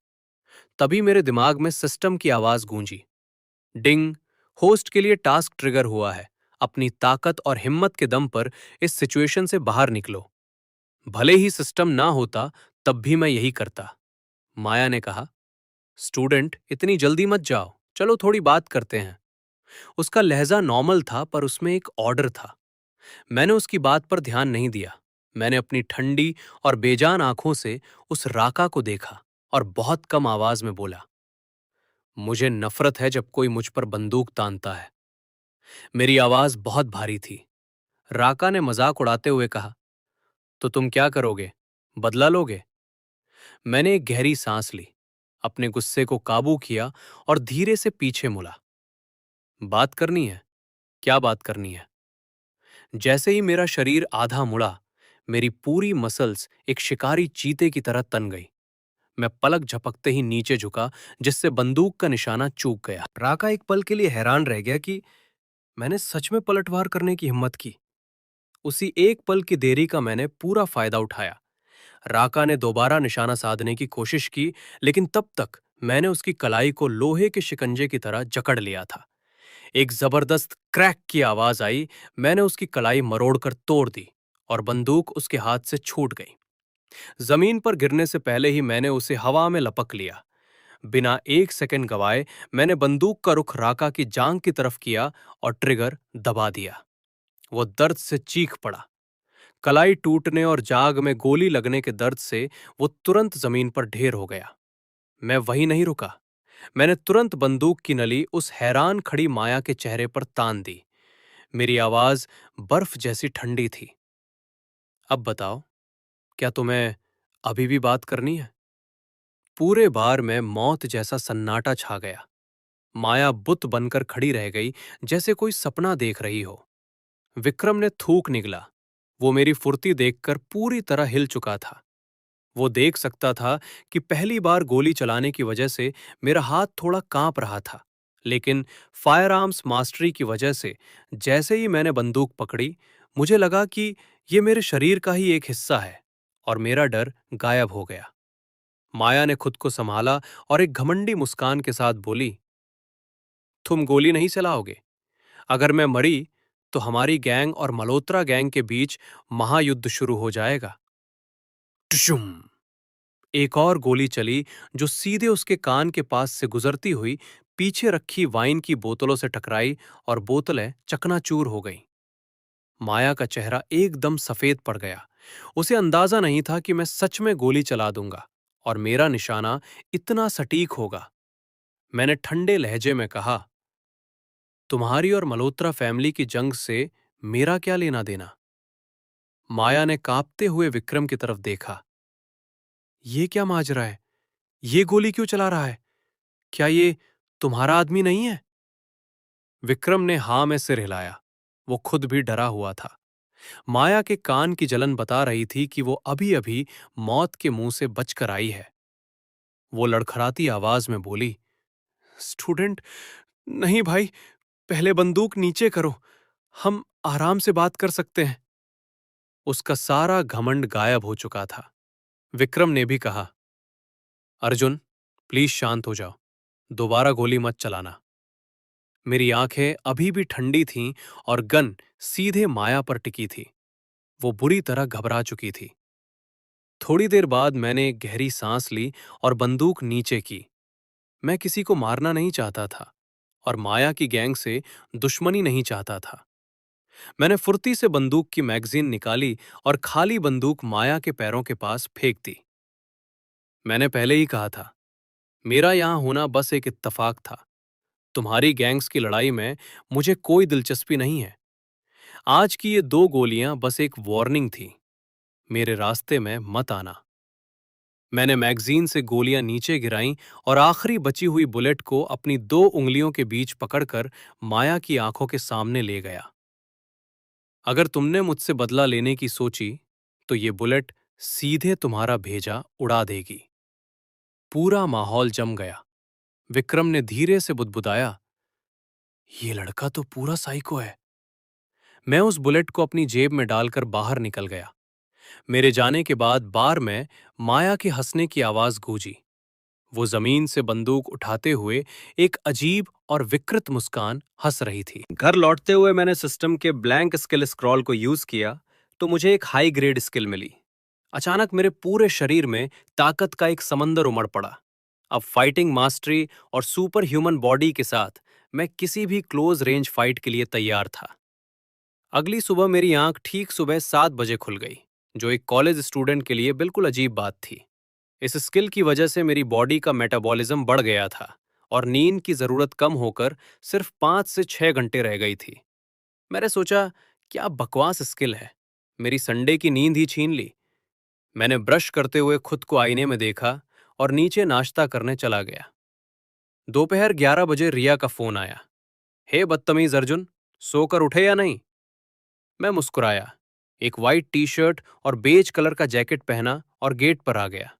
तभी मेरे दिमाग में सिस्टम की आवाज गूंजी, डिंग, होस्ट के लिए टास्क ट्रिगर हुआ है। अपनी ताकत और हिम्मत के दम पर इस सिचुएशन से बाहर निकलो। भले ही सिस्टम ना होता तब भी मैं यही करता। माया ने कहा, स्टूडेंट इतनी जल्दी मत जाओ, चलो थोड़ी बात करते हैं। उसका लहजा नॉर्मल था पर उसमें एक ऑर्डर था। मैंने उसकी बात पर ध्यान नहीं दिया। मैंने अपनी ठंडी और बेजान आंखों से उस राका को देखा और बहुत कम आवाज में बोला, मुझे नफरत है जब कोई मुझ पर बंदूक तानता है। मेरी आवाज बहुत भारी थी। राका ने मजाक उड़ाते हुए कहा, तो तुम क्या करोगे, बदला लोगे? मैंने एक गहरी सांस ली, अपने गुस्से को काबू किया और धीरे से पीछे मुड़ा। बात करनी है? क्या बात करनी है? जैसे ही मेरा शरीर आधा मुड़ा, मेरी पूरी मसल्स एक शिकारी चीते की तरह तन गई। मैं पलक झपकते ही नीचे झुका, जिससे बंदूक का निशाना चूक गया। राका एक पल के लिए हैरान रह गया कि मैंने सच में पलटवार करने की हिम्मत की। उसी एक पल की देरी का मैंने पूरा फायदा उठाया। राका ने दोबारा निशाना साधने की कोशिश की, लेकिन तब तक मैंने उसकी कलाई को लोहे के शिकंजे की तरह जकड़ लिया था। एक जबरदस्त क्रैक की आवाज आई। मैंने उसकी कलाई मरोड़कर तोड़ दी और बंदूक उसके हाथ से छूट गई। जमीन पर गिरने से पहले ही मैंने उसे हवा में लपक लिया। बिना एक सेकंड गवाए मैंने बंदूक का रुख राका की जांग की तरफ किया और ट्रिगर दबा दिया। वो दर्द से चीख पड़ा। कलाई टूटने और जाग में गोली लगने के दर्द से वो तुरंत जमीन पर ढेर हो गया। मैं वहीं नहीं रुका। मैंने तुरंत बंदूक की नली उस हैरान खड़ी माया के चेहरे पर तान दी। मेरी आवाज बर्फ जैसी ठंडी थी। अब बताओ, क्या तुम्हें अभी भी बात करनी है? पूरे बार में मौत जैसा सन्नाटा छा गया। माया बुत बनकर खड़ी रह गई, जैसे कोई सपना देख रही हो। विक्रम ने थूक निगला। वो मेरी फुर्ती देखकर पूरी तरह हिल चुका था। वो देख सकता था कि पहली बार गोली चलाने की वजह से मेरा हाथ थोड़ा कांप रहा था, लेकिन फायर आर्म्स मास्टरी की वजह से जैसे ही मैंने बंदूक पकड़ी, मुझे लगा कि ये मेरे शरीर का ही एक हिस्सा है और मेरा डर गायब हो गया। माया ने खुद को संभाला और एक घमंडी मुस्कान के साथ बोली, तुम गोली नहीं चलाओगे। अगर मैं मरी तो हमारी गैंग और मल्होत्रा गैंग के बीच महायुद्ध शुरू हो जाएगा। टुशुम! एक और गोली चली जो सीधे उसके कान के पास से गुजरती हुई पीछे रखी वाइन की बोतलों से टकराई और बोतलें चकनाचूर हो गईं। माया का चेहरा एकदम सफेद पड़ गया। उसे अंदाजा नहीं था कि मैं सच में गोली चला दूंगा और मेरा निशाना इतना सटीक होगा। मैंने ठंडे लहजे में कहा, तुम्हारी और मल्होत्रा फैमिली की जंग से मेरा क्या लेना देना? माया ने कांपते हुए विक्रम की तरफ देखा। ये क्या माजरा है? ये गोली क्यों चला रहा है? क्या ये तुम्हारा आदमी नहीं है? विक्रम ने हां में सिर हिलाया। वो खुद भी डरा हुआ था। माया के कान की जलन बता रही थी कि वो अभी अभी मौत के मुंह से बचकर आई है। वो लड़खड़ाती आवाज में बोली, स्टूडेंट, नहीं भाई, पहले बंदूक नीचे करो, हम आराम से बात कर सकते हैं। उसका सारा घमंड गायब हो चुका था। विक्रम ने भी कहा, अर्जुन, प्लीज शांत हो जाओ, दोबारा गोली मत चलाना। मेरी आंखें अभी भी ठंडी थीं और गन सीधे माया पर टिकी थी। वो बुरी तरह घबरा चुकी थी। थोड़ी देर बाद मैंने एक गहरी सांस ली और बंदूक नीचे की। मैं किसी को मारना नहीं चाहता था और माया की गैंग से दुश्मनी नहीं चाहता था। मैंने फुर्ती से बंदूक की मैगजीन निकाली और खाली बंदूक माया के पैरों के पास फेंक दी। मैंने पहले ही कहा था, मेरा यहां होना बस एक इत्तफाक था। तुम्हारी गैंग्स की लड़ाई में मुझे कोई दिलचस्पी नहीं है। आज की ये 2 गोलियां बस एक वार्निंग थी। मेरे रास्ते में मत आना। मैंने मैगजीन से गोलियां नीचे गिराईं और आखिरी बची हुई बुलेट को अपनी 2 उंगलियों के बीच पकड़कर माया की आंखों के सामने ले गया। अगर तुमने मुझसे बदला लेने की सोची तो ये बुलेट सीधे तुम्हारा भेजा उड़ा देगी। पूरा माहौल जम गया। विक्रम ने धीरे से बुदबुदाया, ये लड़का तो पूरा साइको है। मैं उस बुलेट को अपनी जेब में डालकर बाहर निकल गया। मेरे जाने के बाद बार में माया के हंसने की आवाज गूंजी। वो जमीन से बंदूक उठाते हुए एक अजीब और विकृत मुस्कान हंस रही थी। घर लौटते हुए मैंने सिस्टम के ब्लैंक स्किल स्क्रॉल को यूज किया तो मुझे एक हाई ग्रेड स्किल मिली। अचानक मेरे पूरे शरीर में ताकत का एक समंदर उमड़ पड़ा। अब फाइटिंग मास्टरी और सुपर ह्यूमन बॉडी के साथ मैं किसी भी क्लोज रेंज फाइट के लिए तैयार था। अगली सुबह मेरी आंख ठीक सुबह 7 बजे खुल गई, जो एक कॉलेज स्टूडेंट के लिए बिल्कुल अजीब बात थी। इस स्किल की वजह से मेरी बॉडी का मेटाबॉलिज्म बढ़ गया था और नींद की जरूरत कम होकर सिर्फ 5 से 6 घंटे रह गई थी। मैंने सोचा, क्या बकवास स्किल है, मेरी संडे की नींद ही छीन ली। मैंने ब्रश करते हुए खुद को आईने में देखा और नीचे नाश्ता करने चला गया। दोपहर 11 बजे रिया का फोन आया। हे बदतमीज अर्जुन, सोकर उठे या नहीं? मैं मुस्कुराया, एक वाइट टी शर्ट और बेज कलर का जैकेट पहना और गेट पर आ गया।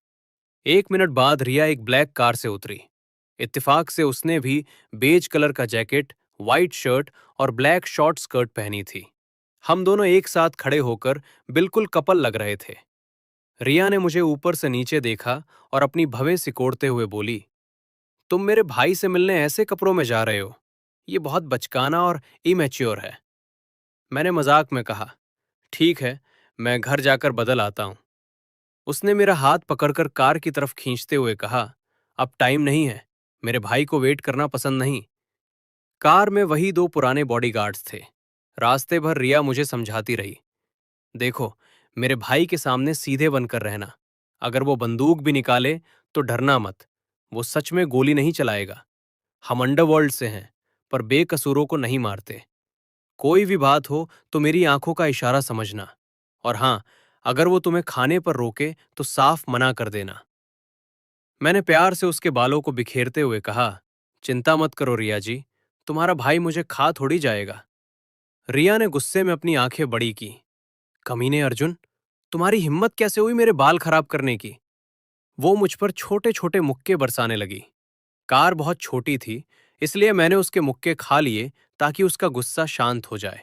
1 मिनट बाद रिया एक ब्लैक कार से उतरी। इत्तेफाक से उसने भी बेज कलर का जैकेट, वाइट शर्ट और ब्लैक शॉर्ट स्कर्ट पहनी थी। हम दोनों एक साथ खड़े होकर बिल्कुल कपल लग रहे थे। रिया ने मुझे ऊपर से नीचे देखा और अपनी भवें सिकोड़ते हुए बोली, तुम मेरे भाई से मिलने ऐसे कपड़ों में जा रहे हो? ये बहुत बचकाना और इमैच्योर है। मैंने मजाक में कहा, ठीक है, मैं घर जाकर बदल आता हूं। उसने मेरा हाथ पकड़कर कार की तरफ खींचते हुए कहा, अब टाइम नहीं है, मेरे भाई को वेट करना पसंद नहीं। कार में वही 2 पुराने बॉडीगार्ड्स थे। रास्ते भर रिया मुझे समझाती रही, देखो, मेरे भाई के सामने सीधे बनकर रहना। अगर वो बंदूक भी निकाले तो डरना मत, वो सच में गोली नहीं चलाएगा। हम अंडरवर्ल्ड से हैं, पर बेकसूरों को नहीं मारते। कोई भी बात हो तो मेरी आंखों का इशारा समझना। और हाँ, अगर वो तुम्हें खाने पर रोके तो साफ मना कर देना। मैंने प्यार से उसके बालों को बिखेरते हुए कहा, चिंता मत करो रिया जी, तुम्हारा भाई मुझे खा थोड़ी जाएगा। रिया ने गुस्से में अपनी आंखें बड़ी की। कमीने अर्जुन, तुम्हारी हिम्मत कैसे हुई मेरे बाल खराब करने की? वो मुझ पर छोटे छोटे मुक्के बरसाने लगी। कार बहुत छोटी थी, इसलिए मैंने उसके मुक्के खा लिए ताकि उसका गुस्सा शांत हो जाए।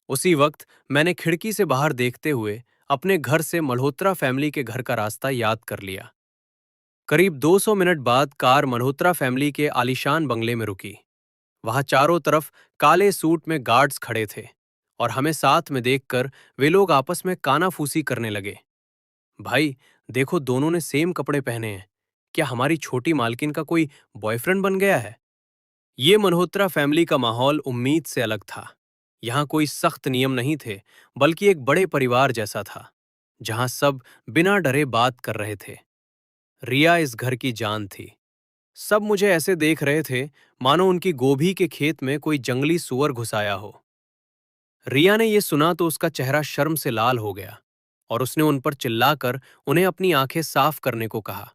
उसी वक्त मैंने खिड़की से बाहर देखते हुए अपने घर से मल्होत्रा फैमिली के घर का रास्ता याद कर लिया। करीब 200 मिनट बाद कार मल्होत्रा फैमिली के आलीशान बंगले में रुकी। वहां चारों तरफ काले सूट में गार्ड्स खड़े थे और हमें साथ में देखकर वे लोग आपस में कानाफूसी करने लगे। भाई, देखो, दोनों ने सेम कपड़े पहने हैं। क्या हमारी छोटी मालकिन का कोई बॉयफ्रेंड बन गया है? ये मल्होत्रा फैमिली का माहौल उम्मीद से अलग था। यहाँ कोई सख्त नियम नहीं थे, बल्कि एक बड़े परिवार जैसा था, जहाँ सब बिना डरे बात कर रहे थे। रिया इस घर की जान थी। सब मुझे ऐसे देख रहे थे, मानो उनकी गोभी के खेत में कोई जंगली सुअर घुसाया हो। रिया ने यह सुना तो उसका चेहरा शर्म से लाल हो गया और उसने उन पर चिल्लाकर उन्हें अपनी आंखें साफ करने को कहा।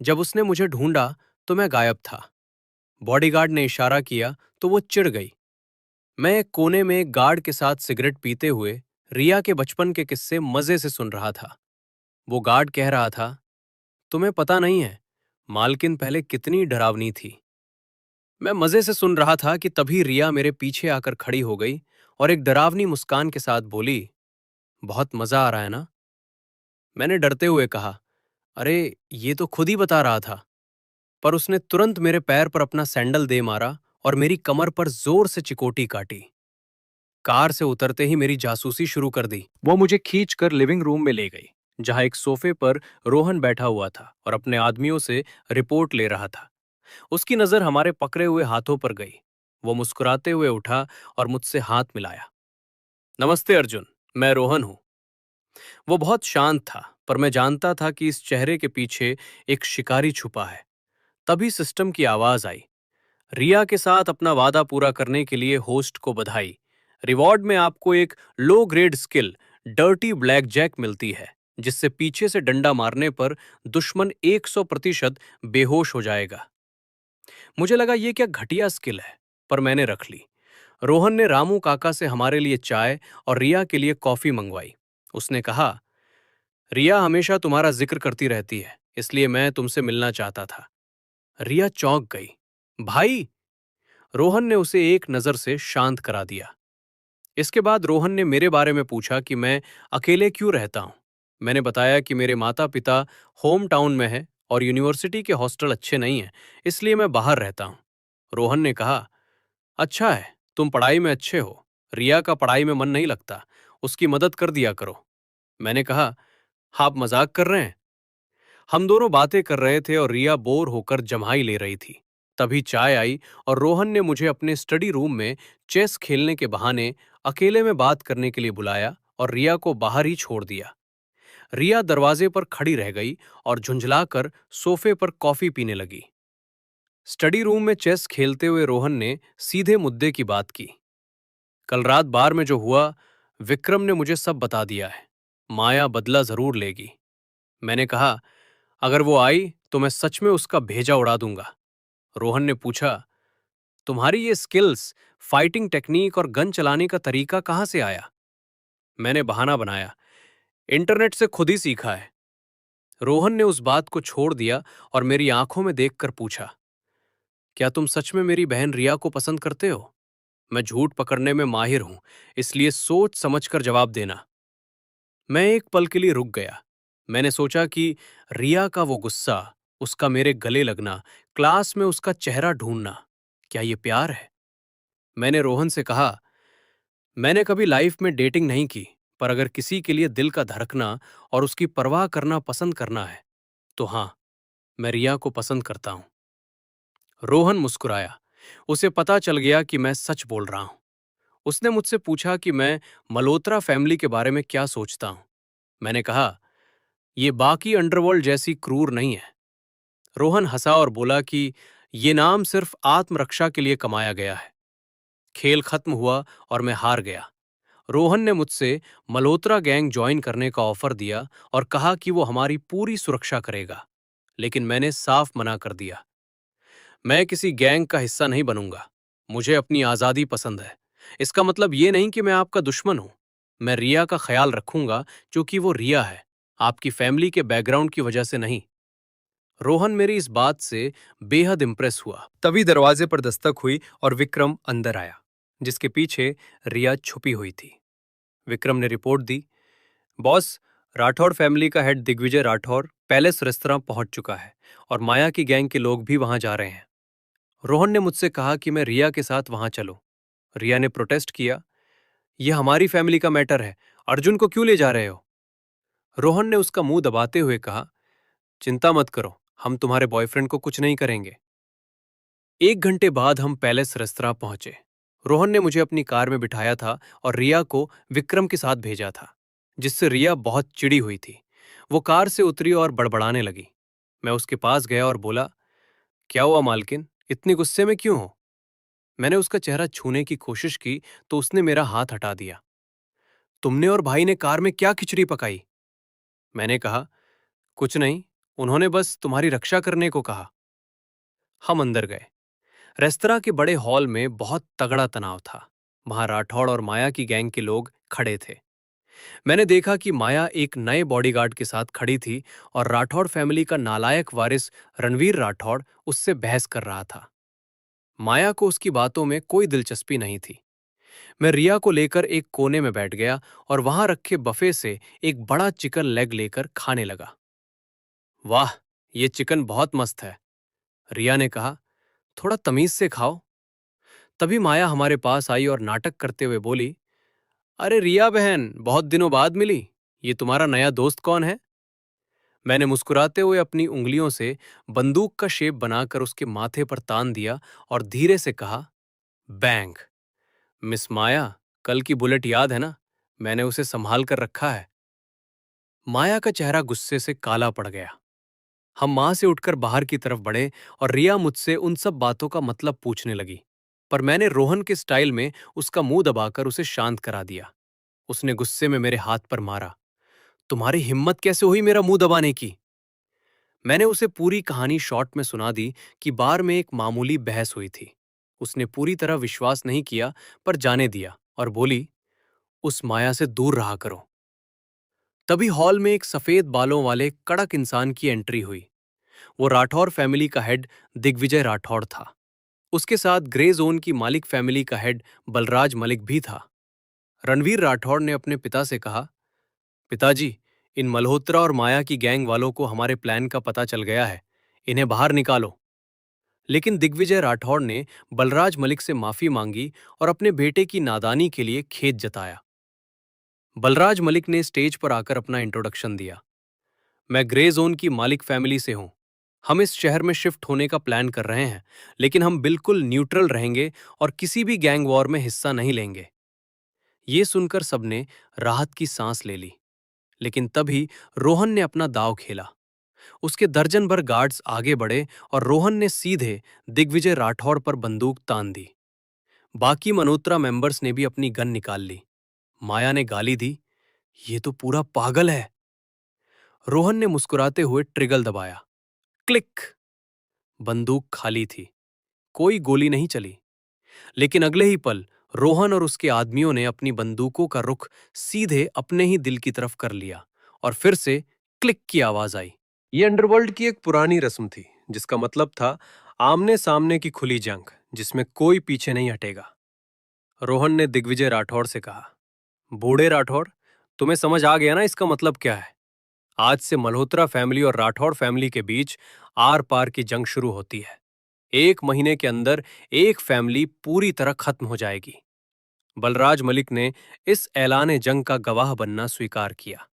जब उसने मुझे ढूंढा तो मैं गायब था। बॉडीगार्ड ने इशारा किया तो वो चिढ़ गई। मैं एक कोने में एक गार्ड के साथ सिगरेट पीते हुए रिया के बचपन के किस्से मजे से सुन रहा था। वो गार्ड कह रहा था, तुम्हें पता नहीं है, मालकिन पहले कितनी डरावनी थी। मैं मजे से सुन रहा था कि तभी रिया मेरे पीछे आकर खड़ी हो गई और एक डरावनी मुस्कान के साथ बोली, बहुत मजा आ रहा है ना? मैंने डरते हुए कहा, अरे ये तो खुद ही बता रहा था। पर उसने तुरंत मेरे पैर पर अपना सैंडल दे मारा और मेरी कमर पर जोर से चिकोटी काटी। कार से उतरते ही मेरी जासूसी शुरू कर दी। वो मुझे खींचकर लिविंग रूम में ले गई, जहां एक सोफे पर रोहन बैठा हुआ था और अपने आदमियों से रिपोर्ट ले रहा था। उसकी नजर हमारे पकड़े हुए हाथों पर गई। वो मुस्कुराते हुए उठा और मुझसे हाथ मिलाया। नमस्ते अर्जुन, मैं रोहन हूं। वो बहुत शांत था, पर मैं जानता था कि इस चेहरे के पीछे एक शिकारी छुपा है। तभी सिस्टम की आवाज आई, रिया के साथ अपना वादा पूरा करने के लिए होस्ट को बधाई। रिवॉर्ड में आपको एक low grade skill dirty black jack मिलती है, जिससे पीछे से डंडा मारने पर दुश्मन 100% बेहोश हो जाएगा। मुझे लगा ये क्या घटिया स्किल है, पर मैंने रख ली। रोहन ने रामू काका से हमारे लिए चाय और रिया के लिए कॉफी मंगवाई। उसने कहा, रिया हमेशा तुम्हारा जिक्र करती रहती है, इसलिए मैं तुमसे मिलना चाहता था। रिया चौंक गई। भाई! रोहन ने उसे एक नजर से शांत करा दिया। इसके बाद रोहन ने मेरे बारे में पूछा कि मैं अकेले क्यों रहता हूं। मैंने बताया कि मेरे माता पिता होम टाउन में है और यूनिवर्सिटी के हॉस्टल अच्छे नहीं हैं, इसलिए मैं बाहर रहता हूं। रोहन ने कहा, अच्छा है, तुम पढ़ाई में अच्छे हो। रिया का पढ़ाई में मन नहीं लगता, उसकी मदद कर दिया करो। मैंने कहा, आप मजाक कर रहे हैं? हम दोनों बातें कर रहे थे और रिया बोर होकर जम्हाई ले रही थी। तभी चाय आई और रोहन ने मुझे अपने स्टडी रूम में चेस खेलने के बहाने अकेले में बात करने के लिए बुलाया और रिया को बाहर ही छोड़ दिया। रिया दरवाजे पर खड़ी रह गई और झुंझलाकर सोफे पर कॉफी पीने लगी। स्टडी रूम में चेस खेलते हुए रोहन ने सीधे मुद्दे की बात की। कल रात बार में जो हुआ, विक्रम ने मुझे सब बता दिया है। माया बदला जरूर लेगी। मैंने कहा, अगर वो आई तो मैं सच में उसका भेजा उड़ा दूंगा। रोहन ने पूछा, तुम्हारी ये स्किल्स, फाइटिंग टेक्निक और गन चलाने का तरीका कहां से आया? मैंने बहाना बनाया, इंटरनेट से खुद ही सीखा है। रोहन ने उस बात को छोड़ दिया और मेरी आंखों में देखकर पूछा, क्या तुम सच में मेरी बहन रिया को पसंद करते हो? मैं झूठ पकड़ने में माहिर हूं, इसलिए सोच समझकर जवाब देना। मैं एक पल के लिए रुक गया। मैंने सोचा कि रिया का वो गुस्सा, उसका मेरे गले लगना, क्लास में उसका चेहरा ढूंढना, क्या ये प्यार है? मैंने रोहन से कहा, मैंने कभी लाइफ में डेटिंग नहीं की, पर अगर किसी के लिए दिल का धड़कना और उसकी परवाह करना पसंद करना है, तो हाँ, मैं रिया को पसंद करता हूं। रोहन मुस्कुराया। उसे पता चल गया कि मैं सच बोल रहा हूं। उसने मुझसे पूछा कि मैं मल्होत्रा फैमिली के बारे में क्या सोचता हूं। मैंने कहा, ये बाकी अंडरवर्ल्ड जैसी क्रूर नहीं है। रोहन हंसा और बोला कि ये नाम सिर्फ आत्मरक्षा के लिए कमाया गया है। खेल खत्म हुआ और मैं हार गया। रोहन ने मुझसे मल्होत्रा गैंग ज्वाइन करने का ऑफर दिया और कहा कि वो हमारी पूरी सुरक्षा करेगा, लेकिन मैंने साफ मना कर दिया। मैं किसी गैंग का हिस्सा नहीं बनूंगा। मुझे अपनी आजादी पसंद है। इसका मतलब ये नहीं कि मैं आपका दुश्मन हूं। मैं रिया का ख्याल रखूंगा, क्योंकि वो रिया है, आपकी फैमिली के बैकग्राउंड की वजह से नहीं। रोहन मेरी इस बात से बेहद इंप्रेस हुआ। तभी दरवाजे पर दस्तक हुई और विक्रम अंदर आया, जिसके पीछे रिया छुपी हुई थी। विक्रम ने रिपोर्ट दी, बॉस, राठौड़ फैमिली का head Digvijay Rathore palace restaurant पहुंच चुका है और माया की गैंग के लोग भी वहां जा रहे हैं। रोहन ने मुझसे कहा कि मैं रिया के साथ वहां चलूं। रिया ने प्रोटेस्ट किया, यह हमारी फैमिली का मैटर है, अर्जुन को क्यों ले जा रहे हो? रोहन ने उसका मुंह दबाते हुए कहा, चिंता मत करो, हम तुम्हारे बॉयफ्रेंड को कुछ नहीं करेंगे। 1 घंटे बाद हम पैलेस रेस्तरां पहुंचे। रोहन ने मुझे अपनी कार में बिठाया था और रिया को विक्रम के साथ भेजा था, जिससे रिया बहुत चिढ़ी हुई थी। वो कार से उतरी और बड़बड़ाने लगी। मैं उसके पास गया और बोला, क्या हुआ मालकिन, इतनी गुस्से में क्यों हो? मैंने उसका चेहरा छूने की कोशिश की तो उसने मेरा हाथ हटा दिया। तुमने और भाई ने कार में क्या खिचड़ी पकाई? मैंने कहा, कुछ नहीं, उन्होंने बस तुम्हारी रक्षा करने को कहा। हम अंदर गए। रेस्तरां के बड़े हॉल में बहुत तगड़ा तनाव था। वहां राठौड़ और माया की गैंग के लोग खड़े थे। मैंने देखा कि माया एक नए बॉडीगार्ड के साथ खड़ी थी और राठौड़ फैमिली का नालायक वारिस रणवीर राठौड़ उससे बहस कर रहा था। माया को उसकी बातों में कोई दिलचस्पी नहीं थी। मैं रिया को लेकर एक कोने में बैठ गया और वहां रखे बफे से एक बड़ा चिकन लेग लेकर खाने लगा। वाह, ये चिकन बहुत मस्त है, रिया ने कहा। थोड़ा तमीज से खाओ। तभी माया हमारे पास आई और नाटक करते हुए बोली, अरे रिया बहन, बहुत दिनों बाद मिली। ये तुम्हारा नया दोस्त कौन है? मैंने मुस्कुराते हुए अपनी उंगलियों से बंदूक का शेप बनाकर उसके माथे पर तान दिया और धीरे से कहा, बैंग। मिस माया, कल की बुलेट याद है ना? मैंने उसे संभाल कर रखा है। माया का चेहरा गुस्से से काला पड़ गया। हम वहां से उठकर बाहर की तरफ बढ़े और रिया मुझसे उन सब बातों का मतलब पूछने लगी, पर मैंने रोहन के स्टाइल में उसका मुंह दबाकर उसे शांत करा दिया। उसने गुस्से में मेरे हाथ पर मारा। तुम्हारी हिम्मत कैसे हुई मेरा मुंह दबाने की? मैंने उसे पूरी कहानी शॉर्ट में सुना दी कि बार में एक मामूली बहस हुई थी। उसने पूरी तरह विश्वास नहीं किया, पर जाने दिया और बोली, उस माया से दूर रहा करो। तभी हॉल में एक सफेद बालों वाले कड़क इंसान की एंट्री हुई। वो राठौर फैमिली का हेड दिग्विजय राठौड़ था। उसके साथ ग्रे जोन की मालिक फैमिली का हेड बलराज मलिक भी था। रणवीर राठौड़ ने अपने पिता से कहा, पिताजी, इन मल्होत्रा और माया की गैंग वालों को हमारे प्लान का पता चल गया है। इन्हें बाहर निकालो। लेकिन दिग्विजय राठौड़ ने बलराज मलिक से माफी मांगी और अपने बेटे की नादानी के लिए खेद जताया। बलराज मलिक ने स्टेज पर आकर अपना इंट्रोडक्शन दिया। मैं ग्रे जोन की मालिक फैमिली से हूं। हम इस शहर में शिफ्ट होने का प्लान कर रहे हैं, लेकिन हम बिल्कुल न्यूट्रल रहेंगे और किसी भी गैंग वॉर में हिस्सा नहीं लेंगे। ये सुनकर सबने राहत की सांस ले ली। लेकिन तभी रोहन ने अपना दांव खेला। उसके दर्जन भर गार्ड्स आगे बढ़े और रोहन ने सीधे दिग्विजय राठौड़ पर बंदूक तान दी। बाकी मल्होत्रा मेंबर्स ने भी अपनी गन निकाल ली। माया ने गाली दी, ये तो पूरा पागल है। रोहन ने मुस्कुराते हुए ट्रिगर दबाया। क्लिक। बंदूक खाली थी। कोई गोली नहीं चली। लेकिन अगले ही पल रोहन और उसके आदमियों ने अपनी बंदूकों का रुख सीधे अपने ही दिल की तरफ कर लिया और फिर से क्लिक की आवाज आई। ये अंडरवर्ल्ड की एक पुरानी रस्म थी, जिसका मतलब था आमने सामने की खुली जंग, जिसमें कोई पीछे नहीं हटेगा। रोहन ने दिग्विजय राठौड़ से कहा, बूढ़े राठौड़, तुम्हें समझ आ गया ना इसका मतलब क्या है? आज से मल्होत्रा फैमिली और राठौड़ फैमिली के बीच आर पार की जंग शुरू होती है। 1 महीने के अंदर एक फैमिली पूरी तरह खत्म हो जाएगी। बलराज मलिक ने इस ऐलान जंग का गवाह बनना स्वीकार किया।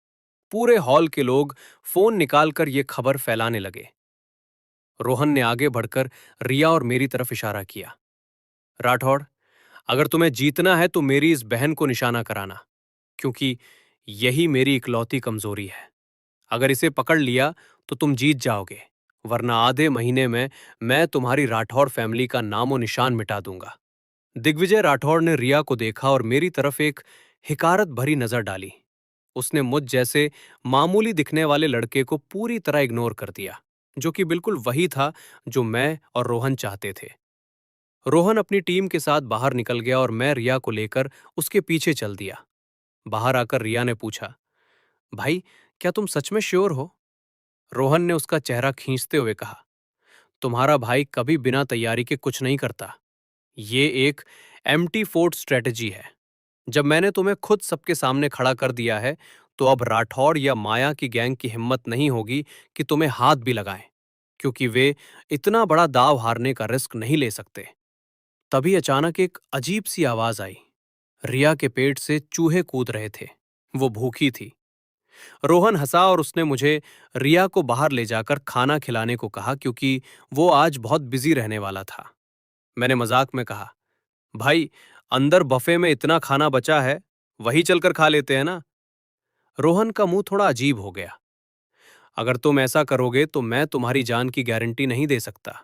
पूरे हॉल के लोग फोन निकालकर ये खबर फैलाने लगे। रोहन ने आगे बढ़कर रिया और मेरी तरफ इशारा किया। राठौड़, अगर तुम्हें जीतना है तो मेरी इस बहन को निशाना कराना, क्योंकि यही मेरी इकलौती कमजोरी है। अगर इसे पकड़ लिया तो तुम जीत जाओगे, वरना आधे महीने में मैं तुम्हारी राठौड़ फैमिली का नामो निशान मिटा दूंगा। दिग्विजय राठौड़ ने रिया को देखा और मेरी तरफ एक हिकारत भरी नजर डाली। उसने मुझ जैसे मामूली दिखने वाले लड़के को पूरी तरह इग्नोर कर दिया, जो कि बिल्कुल वही था जो मैं और रोहन चाहते थे। रोहन अपनी टीम के साथ बाहर निकल गया और मैं रिया को लेकर उसके पीछे चल दिया। बाहर आकर रिया ने पूछा, भाई, क्या तुम सच में श्योर हो? रोहन ने उसका चेहरा खींचते हुए कहा, तुम्हारा भाई कभी बिना तैयारी के कुछ नहीं करता। ये एक एम्प्टी फोर्ट स्ट्रेटजी है। जब मैंने तुम्हें खुद सबके सामने खड़ा कर दिया है, तो अब राठौर या माया की गैंग की हिम्मत नहीं होगी कि तुम्हें हाथ भी लगाएं, क्योंकि वे इतना बड़ा दाव हारने का रिस्क नहीं ले सकते। तभी अचानक एक अजीब सी आवाज आई। रिया के पेट से चूहे कूद रहे थे। वो भूखी थी। रोहन हंसा और उसने मुझे रिया को बाहर ले जाकर खाना खिलाने को कहा, क्योंकि वो आज बहुत बिजी रहने वाला था। मैंने मजाक में कहा, भाई, अंदर बफे में इतना खाना बचा है, वही चलकर खा लेते हैं ना। रोहन का मुंह थोड़ा अजीब हो गया। अगर तुम ऐसा करोगे तो मैं तुम्हारी जान की गारंटी नहीं दे सकता।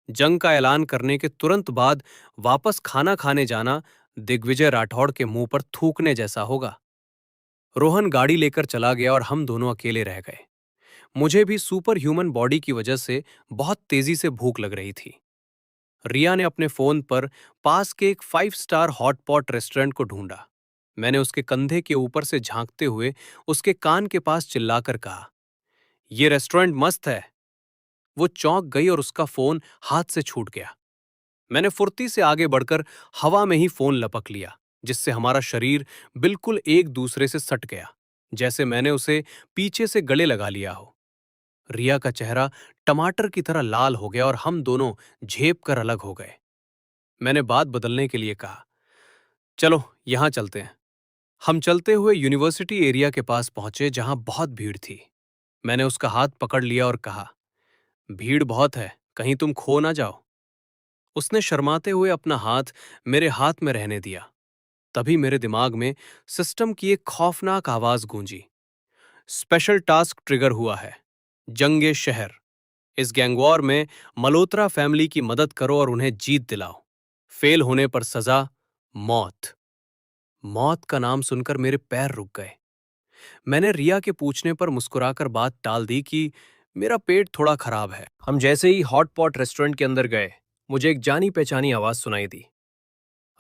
जंग का ऐलान करने के तुरंत बाद वापस खाना खाने जाना दिग्विजय राठौड़ के मुंह पर थूकने जैसा होगा। रोहन गाड़ी लेकर चला गया और हम दोनों अकेले रह गए। मुझे भी सुपर ह्यूमन बॉडी की वजह से बहुत तेजी से भूख लग रही थी। रिया ने अपने फोन पर पास के एक 5 स्टार हॉटपॉट रेस्टोरेंट को ढूंढा। मैंने उसके कंधे के ऊपर से झांकते हुए उसके कान के पास चिल्लाकर कहा, यह रेस्टोरेंट मस्त है। वो चौंक गई और उसका फोन हाथ से छूट गया। मैंने फुर्ती से आगे बढ़कर हवा में ही फोन लपक लिया, जिससे हमारा शरीर बिल्कुल एक दूसरे से सट गया, जैसे मैंने उसे पीछे से गले लगा लिया हो। रिया का चेहरा टमाटर की तरह लाल हो गया और हम दोनों झेप कर अलग हो गए। मैंने बात बदलने के लिए कहा, चलो यहां चलते हैं। हम चलते हुए यूनिवर्सिटी एरिया के पास पहुंचे जहां बहुत भीड़ थी। मैंने उसका हाथ पकड़ लिया और कहा, भीड़ बहुत है, कहीं तुम खो ना जाओ। उसने शर्माते हुए अपना हाथ मेरे हाथ में रहने दिया। तभी मेरे दिमाग में सिस्टम की एक खौफनाक आवाज गूंजी, स्पेशल टास्क ट्रिगर हुआ है, जंगे शहर। इस गैंगवॉर में मल्होत्रा फैमिली की मदद करो और उन्हें जीत दिलाओ। फेल होने पर सजा, मौत। मौत का नाम सुनकर मेरे पैर रुक गए। मैंने रिया के पूछने पर मुस्कुराकर बात टाल दी कि मेरा पेट थोड़ा खराब है। हम जैसे ही हॉट पॉट रेस्टोरेंट के अंदर गए, मुझे एक जानी पहचानी आवाज सुनाई दी,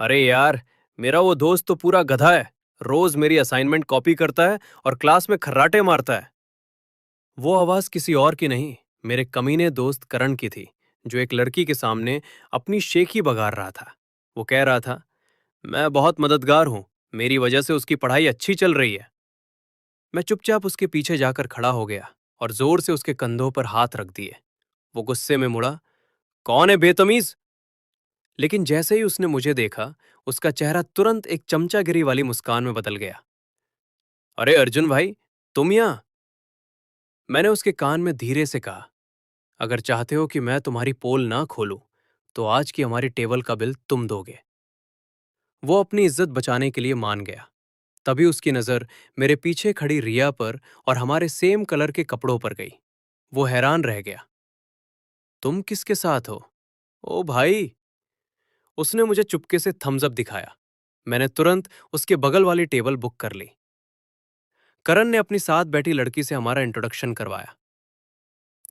अरे यार, मेरा वो दोस्त तो पूरा गधा है, रोज मेरी असाइनमेंट कॉपी करता है और क्लास में खर्राटे मारता है। वो आवाज किसी और की नहीं, मेरे कमीने दोस्त करण की थी, जो एक लड़की के सामने अपनी शेखी बघार रहा था। वो कह रहा था, मैं बहुत मददगार हूं, मेरी वजह से उसकी पढ़ाई अच्छी चल रही है। मैं चुपचाप उसके पीछे जाकर खड़ा हो गया और जोर से उसके कंधों पर हाथ रख दिए। वो गुस्से में मुड़ा, कौन है बेतमीज? लेकिन जैसे ही उसने मुझे देखा, उसका चेहरा तुरंत एक चमचागिरी वाली मुस्कान में बदल गया। अरे अर्जुन भाई, तुम यहां? मैंने उसके कान में धीरे से कहा, अगर चाहते हो कि मैं तुम्हारी पोल ना खोलूं, तो आज की हमारी टेबल का बिल तुम दोगे। वो अपनी इज्जत बचाने के लिए मान गया। तभी उसकी नजर मेरे पीछे खड़ी रिया पर और हमारे सेम कलर के कपड़ों पर गई। वो हैरान रह गया, तुम किसके साथ हो? ओ भाई! उसने मुझे चुपके से थम्स अप दिखाया। मैंने तुरंत उसके बगल वाली टेबल बुक कर ली। करण ने अपनी साथ बैठी लड़की से हमारा इंट्रोडक्शन करवाया।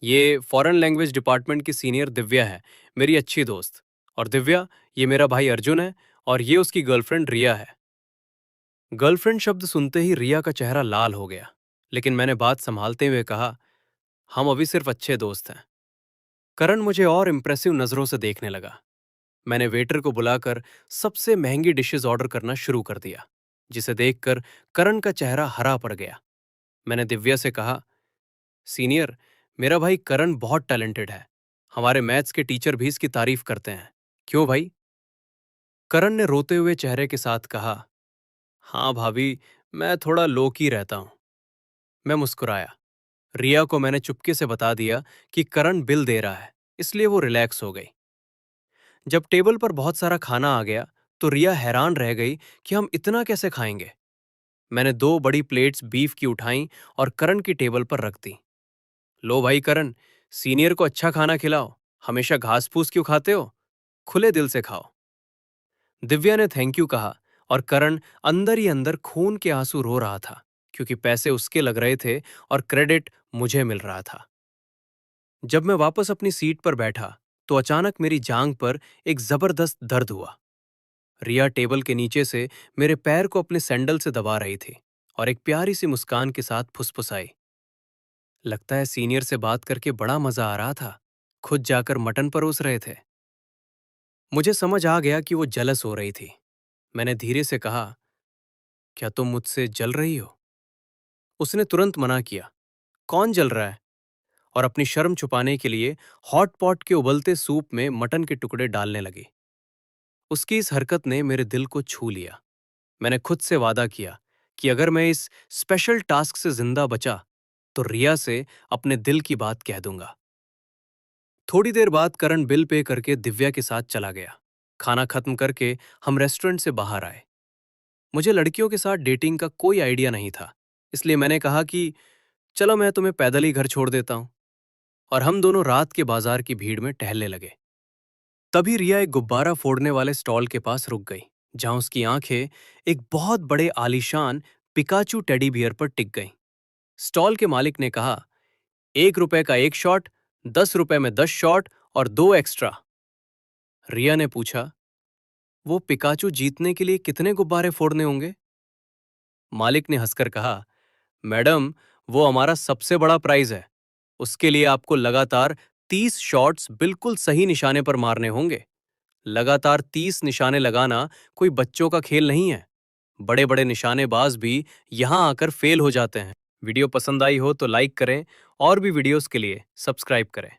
ये फॉरेन लैंग्वेज डिपार्टमेंट की सीनियर दिव्या है, मेरी अच्छी दोस्त। और दिव्या, ये मेरा भाई अर्जुन है और ये उसकी गर्लफ्रेंड रिया है। गर्लफ्रेंड शब्द सुनते ही रिया का चेहरा लाल हो गया, लेकिन मैंने बात संभालते हुए कहा, हम अभी सिर्फ अच्छे दोस्त हैं। करण मुझे और इम्प्रेसिव नजरों से देखने लगा। मैंने वेटर को बुलाकर सबसे महंगी डिशेस ऑर्डर करना शुरू कर दिया, जिसे देखकर करण का चेहरा हरा पड़ गया। मैंने दिव्या से कहा, सीनियर, मेरा भाई करण बहुत टैलेंटेड है, हमारे मैथ्स के टीचर भी इसकी तारीफ करते हैं। क्यों भाई? करण ने रोते हुए चेहरे के साथ कहा, हाँ भाभी, मैं थोड़ा लो की रहता हूं। मैं मुस्कुराया। रिया को मैंने चुपके से बता दिया कि करण बिल दे रहा है, इसलिए वो रिलैक्स हो गई। जब टेबल पर बहुत सारा खाना आ गया, तो रिया हैरान रह गई कि हम इतना कैसे खाएंगे। मैंने 2 बड़ी प्लेट्स बीफ की उठाई और करण की टेबल पर रख दी। लो भाई करण, सीनियर को अच्छा खाना खिलाओ, हमेशा घास फूस क्यों खाते हो? खुले दिल से खाओ। दिव्या ने थैंक यू कहा और करण अंदर ही अंदर खून के आंसू रो रहा था, क्योंकि पैसे उसके लग रहे थे और क्रेडिट मुझे मिल रहा था। जब मैं वापस अपनी सीट पर बैठा, तो अचानक मेरी जांघ पर एक जबरदस्त दर्द हुआ। रिया टेबल के नीचे से मेरे पैर को अपने सैंडल से दबा रही थी और एक प्यारी सी मुस्कान के साथ फुसफुसाई, लगता है सीनियर से बात करके बड़ा मजा आ रहा था, खुद जाकर मटन परोस रहे थे। मुझे समझ आ गया कि वो जलस हो रही थी। मैंने धीरे से कहा, क्या तुम मुझसे जल रही हो? उसने तुरंत मना किया, कौन जल रहा है? और अपनी शर्म छुपाने के लिए हॉट पॉट के उबलते सूप में मटन के टुकड़े डालने लगी। उसकी इस हरकत ने मेरे दिल को छू लिया। मैंने खुद से वादा किया कि अगर मैं इस स्पेशल टास्क से जिंदा बचा, तो रिया से अपने दिल की बात कह दूंगा। थोड़ी देर बाद करण बिल पे करके दिव्या के साथ चला गया। खाना खत्म करके हम रेस्टोरेंट से बाहर आए। मुझे लड़कियों के साथ डेटिंग का कोई आइडिया नहीं था, इसलिए मैंने कहा कि चलो मैं तुम्हें पैदल ही घर छोड़ देता हूं। और हम दोनों रात के बाजार की भीड़ में टहलने लगे। तभी रिया एक गुब्बारा फोड़ने वाले स्टॉल के पास रुक गई, जहां उसकी आंखें एक बहुत बड़े आलीशान पिकाचू टेडी बियर पर टिक गईं। स्टॉल के मालिक ने कहा, 1 रुपए का एक शॉट, 10 रुपए में 10 शॉट और 2 एक्स्ट्रा। रिया ने पूछा, वो पिकाचू जीतने के लिए कितने गुब्बारे फोड़ने होंगे? मालिक ने हंसकर कहा, मैडम, वो हमारा सबसे बड़ा प्राइज है। उसके लिए आपको लगातार 30 शॉट्स बिल्कुल सही निशाने पर मारने होंगे। लगातार 30 निशाने लगाना कोई बच्चों का खेल नहीं है। बड़े बड़े निशानेबाज भी यहां आकर फेल हो जाते हैं। वीडियो पसंद आई हो तो लाइक करें और भी वीडियोस के लिए सब्सक्राइब करें।